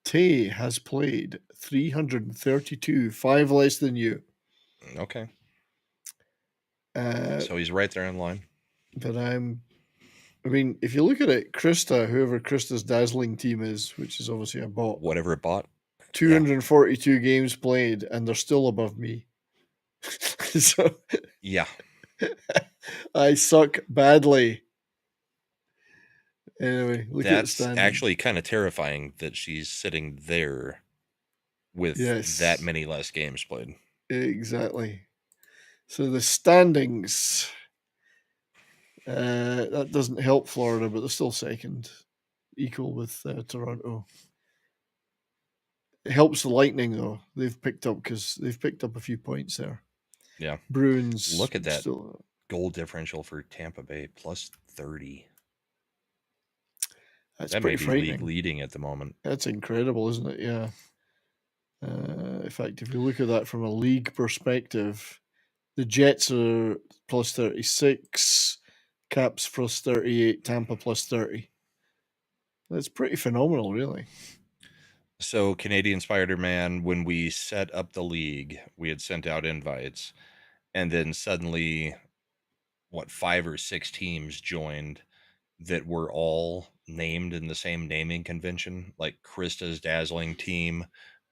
Tay has played 332, 5 less than you. Okay. So he's right there in line. But if you look at it, Krista, whoever Krista's dazzling team is, which is obviously a bot. Whatever it bought. 242 games played, and they're still above me. So yeah. I suck badly. Anyway, look at the That's standing. actually kind of terrifying that she's sitting there with that many less games played. Exactly. So the standings, that doesn't help Florida, but they're still second, equal with Toronto. It helps the Lightning though. They've picked up a few points there. Yeah. Bruins. Look at that goal differential for Tampa Bay, plus 30. That's that pretty may be frightening. league leading at the moment. That's incredible, isn't it? Yeah. In fact, if you look at that from a league perspective, the Jets are plus 36, Caps plus 38, Tampa plus 30. That's pretty phenomenal, really. So Canadian Spider-Man, when we set up the league, we had sent out invites, and then suddenly, 5 or 6 teams joined that were all named in the same naming convention, like Krista's dazzling team,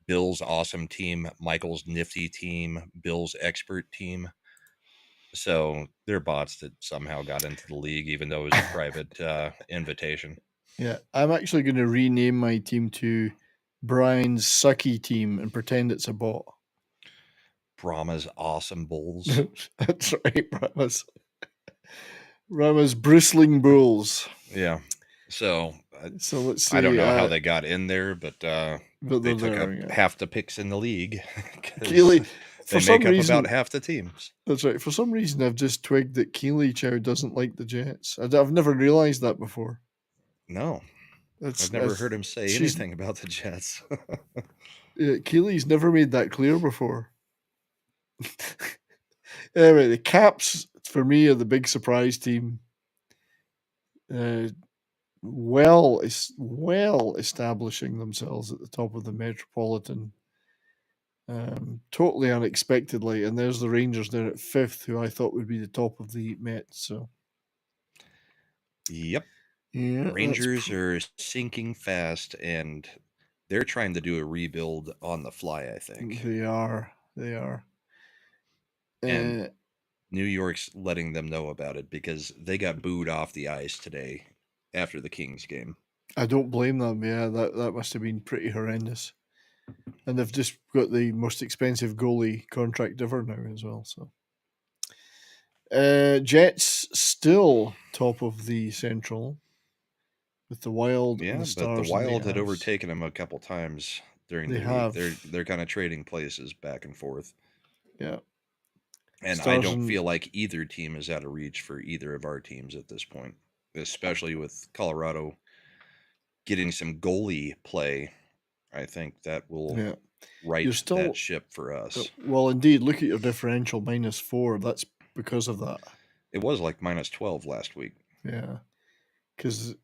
Bill's awesome team, Michael's nifty team, Bill's expert team. So they're bots that somehow got into the league, even though it was a private invitation. Yeah, I'm actually going to rename my team to Brian's sucky team and pretend it's a bot. Brahma's awesome bulls. That's right, Brahma's bristling bulls. Yeah. So let's see. I don't know how they got in there, but they took there, up half the picks in the league. Keely, they make up about half the teams. That's right. For some reason, I've just twigged that Keely Chow doesn't like the Jets. I've never realized that before. No. I've never heard him say anything about the Jets. Yeah, Keely's never made that clear before. Anyway, the Caps, for me, are the big surprise team. Well establishing themselves at the top of the Metropolitan. Totally unexpectedly. And there's the Rangers there at 5th, who I thought would be the top of the Met. So, yep. Yeah, Rangers are sinking fast, and they're trying to do a rebuild on the fly, I think. They are. And New York's letting them know about it because they got booed off the ice today after the Kings game. I don't blame them. Yeah, that must have been pretty horrendous. And they've just got the most expensive goalie contract ever now as well. So, Jets still top of the Central with the Wild and the Stars. But the Wild had overtaken them a couple times during the week. They're kind of trading places back and forth. Yeah. And I don't feel like either team is out of reach for either of our teams at this point, especially with Colorado getting some goalie play. I think that will right that ship for us. Well, indeed, look at your differential, -4. That's because of that. It was like -12 last week. Yeah, because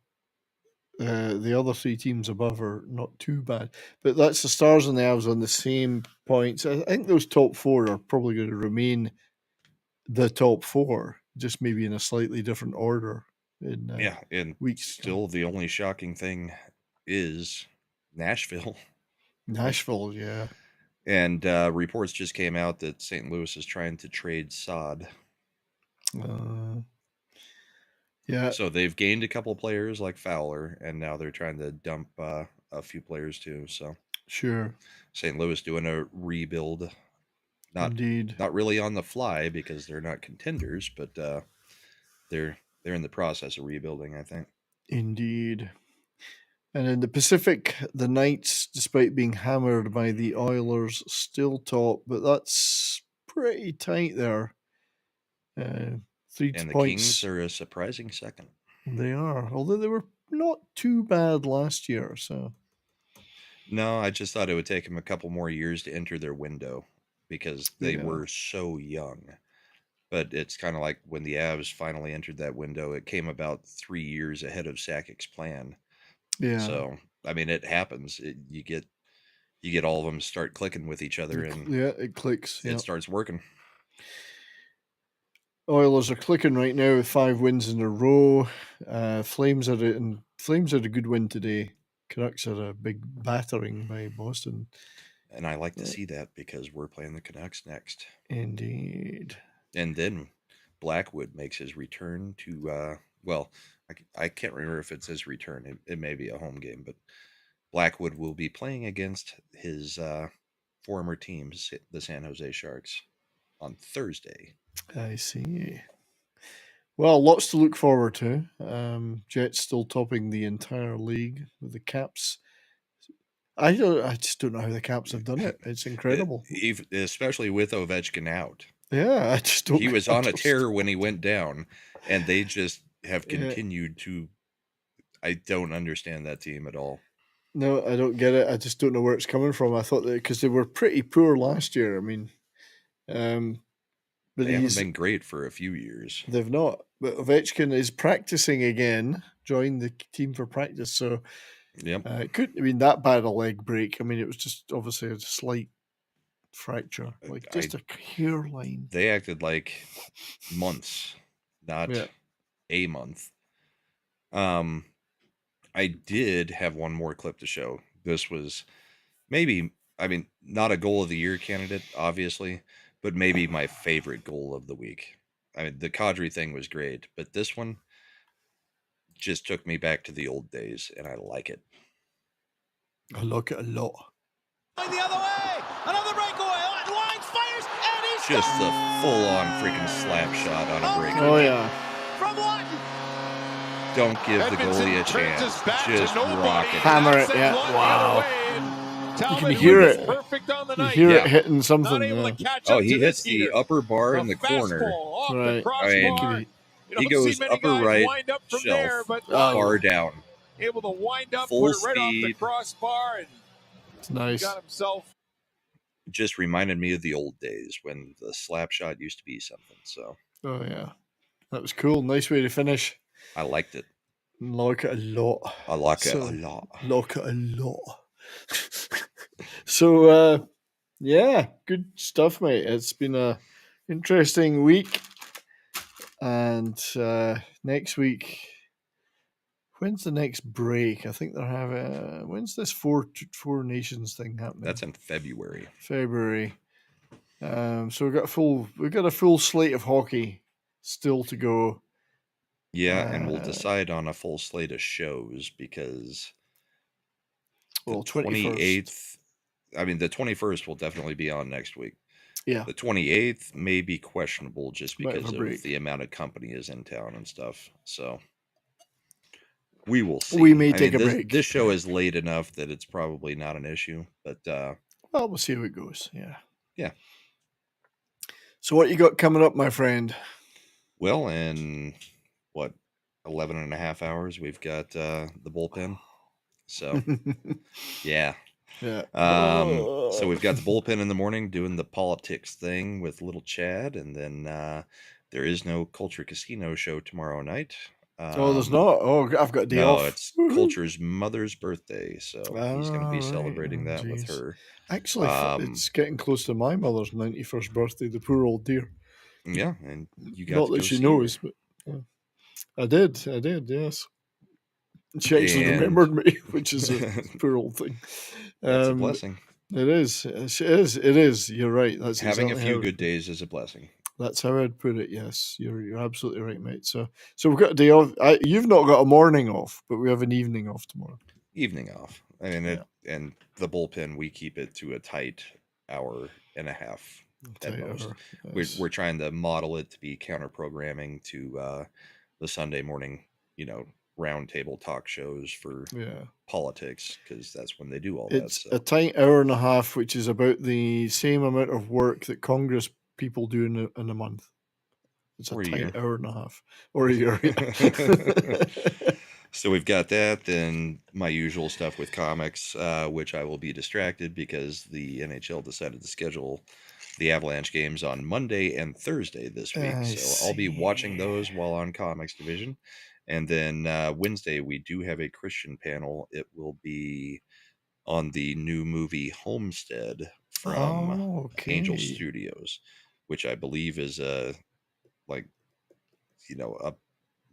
the other 3 teams above are not too bad. But that's the Stars and the Avs on the same points. I think those top 4 are probably going to remain the top 4, just maybe in a slightly different order. And weeks. Still, the only shocking thing is Nashville. Nashville, yeah. And reports just came out that St. Louis is trying to trade Sod. Yeah. So they've gained a couple players like Fowler, and now they're trying to dump a few players too. So sure, St. Louis doing a rebuild. Indeed. Not really on the fly because they're not contenders, but they're in the process of rebuilding, I think. Indeed. And in the Pacific, the Knights, despite being hammered by the Oilers, still top, but that's pretty tight there. 3 and the points. Kings are a surprising second. They are, although they were not too bad last year. So no, I just thought it would take them a couple more years to enter their window because they were so young. But it's kind of like when the Avs finally entered that window, it came about 3 years ahead of Sakic's plan. Yeah. So I mean, it happens. You get all of them start clicking with each other, and it clicks. It starts working. Oilers are clicking right now with 5 wins in a row. Flames had a good win today. Canucks had a big battering by Boston. And I like to see that because we're playing the Canucks next. Indeed. And then Blackwood makes his return to, I can't remember if it's his return. It may be a home game, but Blackwood will be playing against his former team, the San Jose Sharks, on Thursday. I see. Well, lots to look forward to. Jets still topping the entire league with the Caps. I just don't know how the Caps have done it. It's incredible. Especially with Ovechkin out. Yeah, I just don't. He was on a tear when he went down, and they just have continued to. I don't understand that team at all. No, I don't get it. I just don't know where it's coming from. I thought that because they were pretty poor last year. I mean, but they haven't been great for a few years. They've not. But Ovechkin is practicing again. Joined the team for practice, so it couldn't have been that bad a leg break. I mean, it was just obviously a slight fracture, like just a hairline. They acted like months, not a month. I did have one more clip to show. This was not a goal of the year candidate, obviously, but maybe my favorite goal of the week. I mean, the Kadri thing was great, but this one just took me back to the old days, and I like it. I like it a lot. The other way, another breakaway. Lines fires, and he's just a full-on freaking slap shot on a breakaway. Oh yeah. From Lawton. Don't give the goalie a chance. Just rock it. Hammer it. Yeah. Wow. You can hear it. You hear it hitting something. He hits the upper bar in the corner. Right. I mean, he goes upper right shelf, bar down. Able to wind up, full put it right speed. off the crossbar, and it's nice. Got himself. Just reminded me of the old days when the slap shot used to be something. So. Oh yeah, that was cool. Nice way to finish. I liked it. Like it a lot. I like it a lot. Like it a lot. So, yeah, good stuff, mate. It's been a interesting week, and next week. When's the next break? I think they're having. When's this four nations thing happening? That's in February. So we've got a full slate of hockey still to go. Yeah, and we'll decide on a full slate of shows because the 28th. I mean, the 21st will definitely be on next week. Yeah. The 28th may be questionable just because of the amount of company is in town and stuff. So we will see. We may take a break. This show is late enough that it's probably not an issue, but well, we'll see how it goes. Yeah. Yeah. So what you got coming up, my friend? Well, in 11 and a half hours, we've got the bullpen. So yeah. Yeah. So we've got the bullpen in the morning doing the politics thing with little Chad, and then there is no Culture Casino show tomorrow night. There's not. Oh, I've got a day off. No, it's Culture's mother's birthday, so he's going to be celebrating that with her. Actually, it's getting close to my mother's 91st birthday. The poor old dear. Yeah, and you got Not to that go she see knows, her. but I did, yes. She actually And remembered me, which is a poor old thing. that's a blessing. It is. It is. You're right. That's Having exactly a few how. good days is a blessing. That's how I'd put it. Yes, you're absolutely right, mate. So we've got a day off. You've not got a morning off, but we have an evening off tomorrow. Evening off. I mean, and the bullpen, we keep it to a tight hour and a half at most. Yes. We're trying to model it to be counter programming to the Sunday morning, round table talk shows for politics, because that's when they do all that. It's So a tight hour and a half, which is about the same amount of work that Congress people do in a month. It's a Or a tight year. hour and a half, or a year. Yeah. So we've got that, then my usual stuff with comics, which I will be distracted because the NHL decided to schedule the Avalanche games on Monday and Thursday this week. So I'll be watching those while on Comics Division. And then Wednesday, we do have a Christian panel. It will be on the new movie Homestead from Angel Studios, which I believe is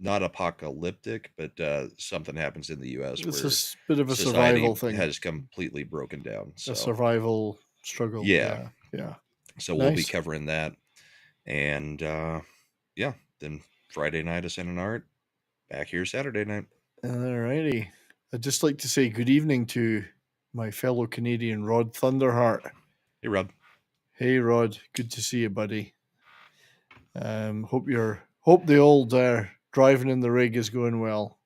not apocalyptic, but something happens in the U.S. It's where a bit of a society survival thing. has completely broken down. So A survival struggle. Yeah. Yeah. So we'll be Nice. covering that. And then Friday night is in an art. Back here Saturday night. Alrighty. I'd just like to say good evening to my fellow Canadian Rod Thunderheart. Hey, Rod. Hey, Rod. Good to see you, buddy. Hope the old driving in the rig is going well,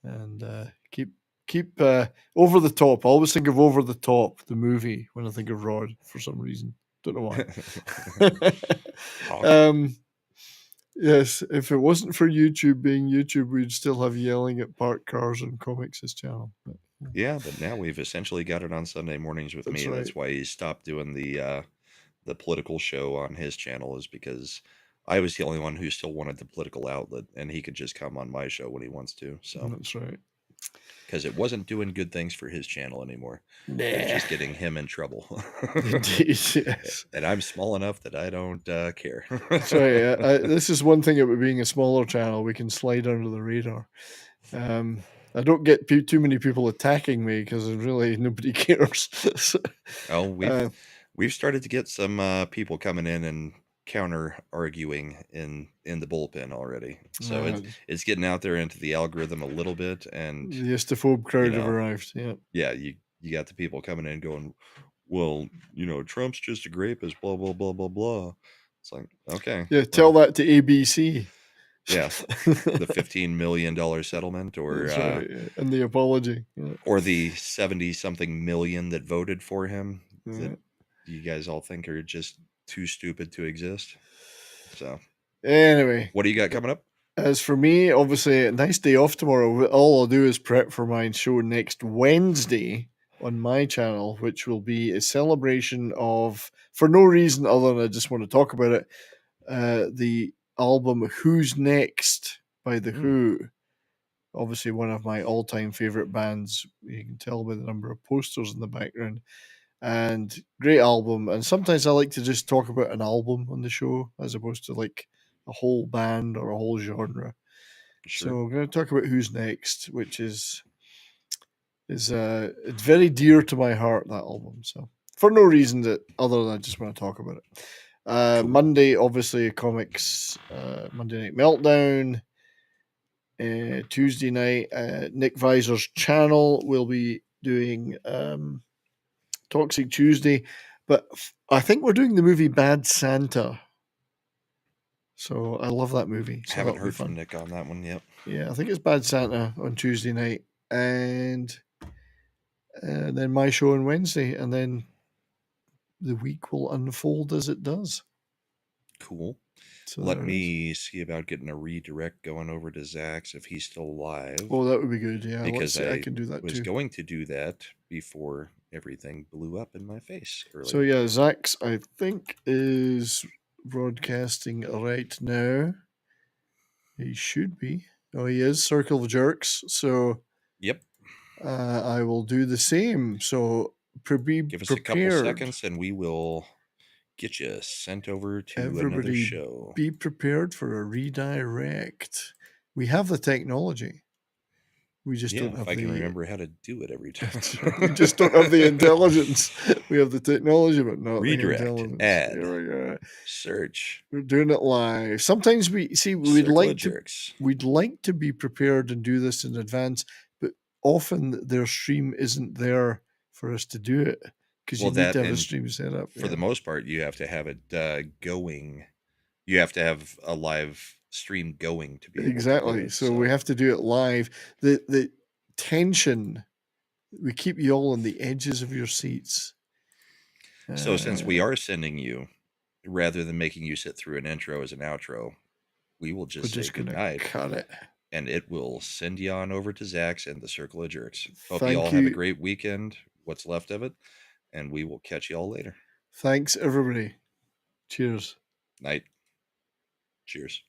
and keep Over the Top. I always think of Over the Top, the movie, when I think of Rod for some reason. Don't know why. Yes, if it wasn't for YouTube being YouTube, we'd still have Yelling at Parked Cars on Comics' channel. But, yeah, but now we've essentially got it on Sunday mornings with me. Right. That's why he stopped doing the political show on his channel, is because I was the only one who still wanted the political outlet, and he could just come on my show when he wants to. So that's right. Because it wasn't doing good things for his channel anymore. It was just getting him in trouble. Indeed, yes. And I'm small enough that I don't care. That's right. This is one thing about being a smaller channel. We can slide under the radar. I don't get too many people attacking me because really nobody cares. We've started to get some people coming in and counter arguing in the bullpen already. So it's getting out there into the algorithm a little bit, and the Estophobe crowd have arrived. Yeah, you got the people coming in going, well, Trump's just a rapist, blah blah blah blah blah. It's like, okay. Yeah, tell that to ABC. Yeah, the $15 million settlement, or right, and the apology, or the 70-something million that voted for him. That you guys all think are just too stupid to exist. So anyway, what do you got coming up? As for me, obviously, a nice day off tomorrow. All I'll do is prep for my show next Wednesday on my channel, which will be a celebration of, for no reason other than I just want to talk about it, the album Who's Next by The Who. Obviously, one of my all-time favorite bands. You can tell by the number of posters in the background. And great album. And sometimes I like to just talk about an album on the show as opposed to like a whole band or a whole genre. Sure. So I'm going to talk about Who's Next, which is it's very dear to my heart, that album. So for no reason that other than I just want to talk about it. Cool. Monday, obviously, comics. Monday Night Meltdown. Tuesday night, Nick Visor's channel will be doing Toxic Tuesday, but I think we're doing the movie Bad Santa. So I love that movie. So haven't heard from Nick on that one yet. Yeah, I think it's Bad Santa on Tuesday night, and then my show on Wednesday, and then the week will unfold as it does. Cool. So let me see about getting a redirect going over to Zach's if he's still alive. Oh, that would be good. Yeah, because I can do that was too. Going to do that before everything blew up in my face earlier. So yeah, Zach's I think is broadcasting right now. He should be. Oh, he is. Circle of Jerks. So yep. I will do the same. So give us a couple seconds and we will get you sent over to another Everybody show. be prepared for a redirect. We have the technology. We just don't have if I can the remember how to do it every time. we just don't have the intelligence. We have the technology, but not Redirect, the intelligence. add, Here we go. search. We're doing it live. Sometimes we'd Circle like of to jerks. we'd like to be prepared and do this in advance, but often their stream isn't there for us to do it because you need to have a stream set up. For the most part, you have to have it going. You have to have a live stream going to be able Exactly. to do it, So we have to do it live. The tension, we keep you all on the edges of your seats. So since we are sending you, rather than making you sit through an intro as an outro, we will just say goodnight. Cut it. And it will send you on over to Zach's and the Circle of Jerks. Hope Thank you all have a you. great weekend, what's left of it, and we will catch you all later. Thanks, everybody. Cheers. Night. Cheers.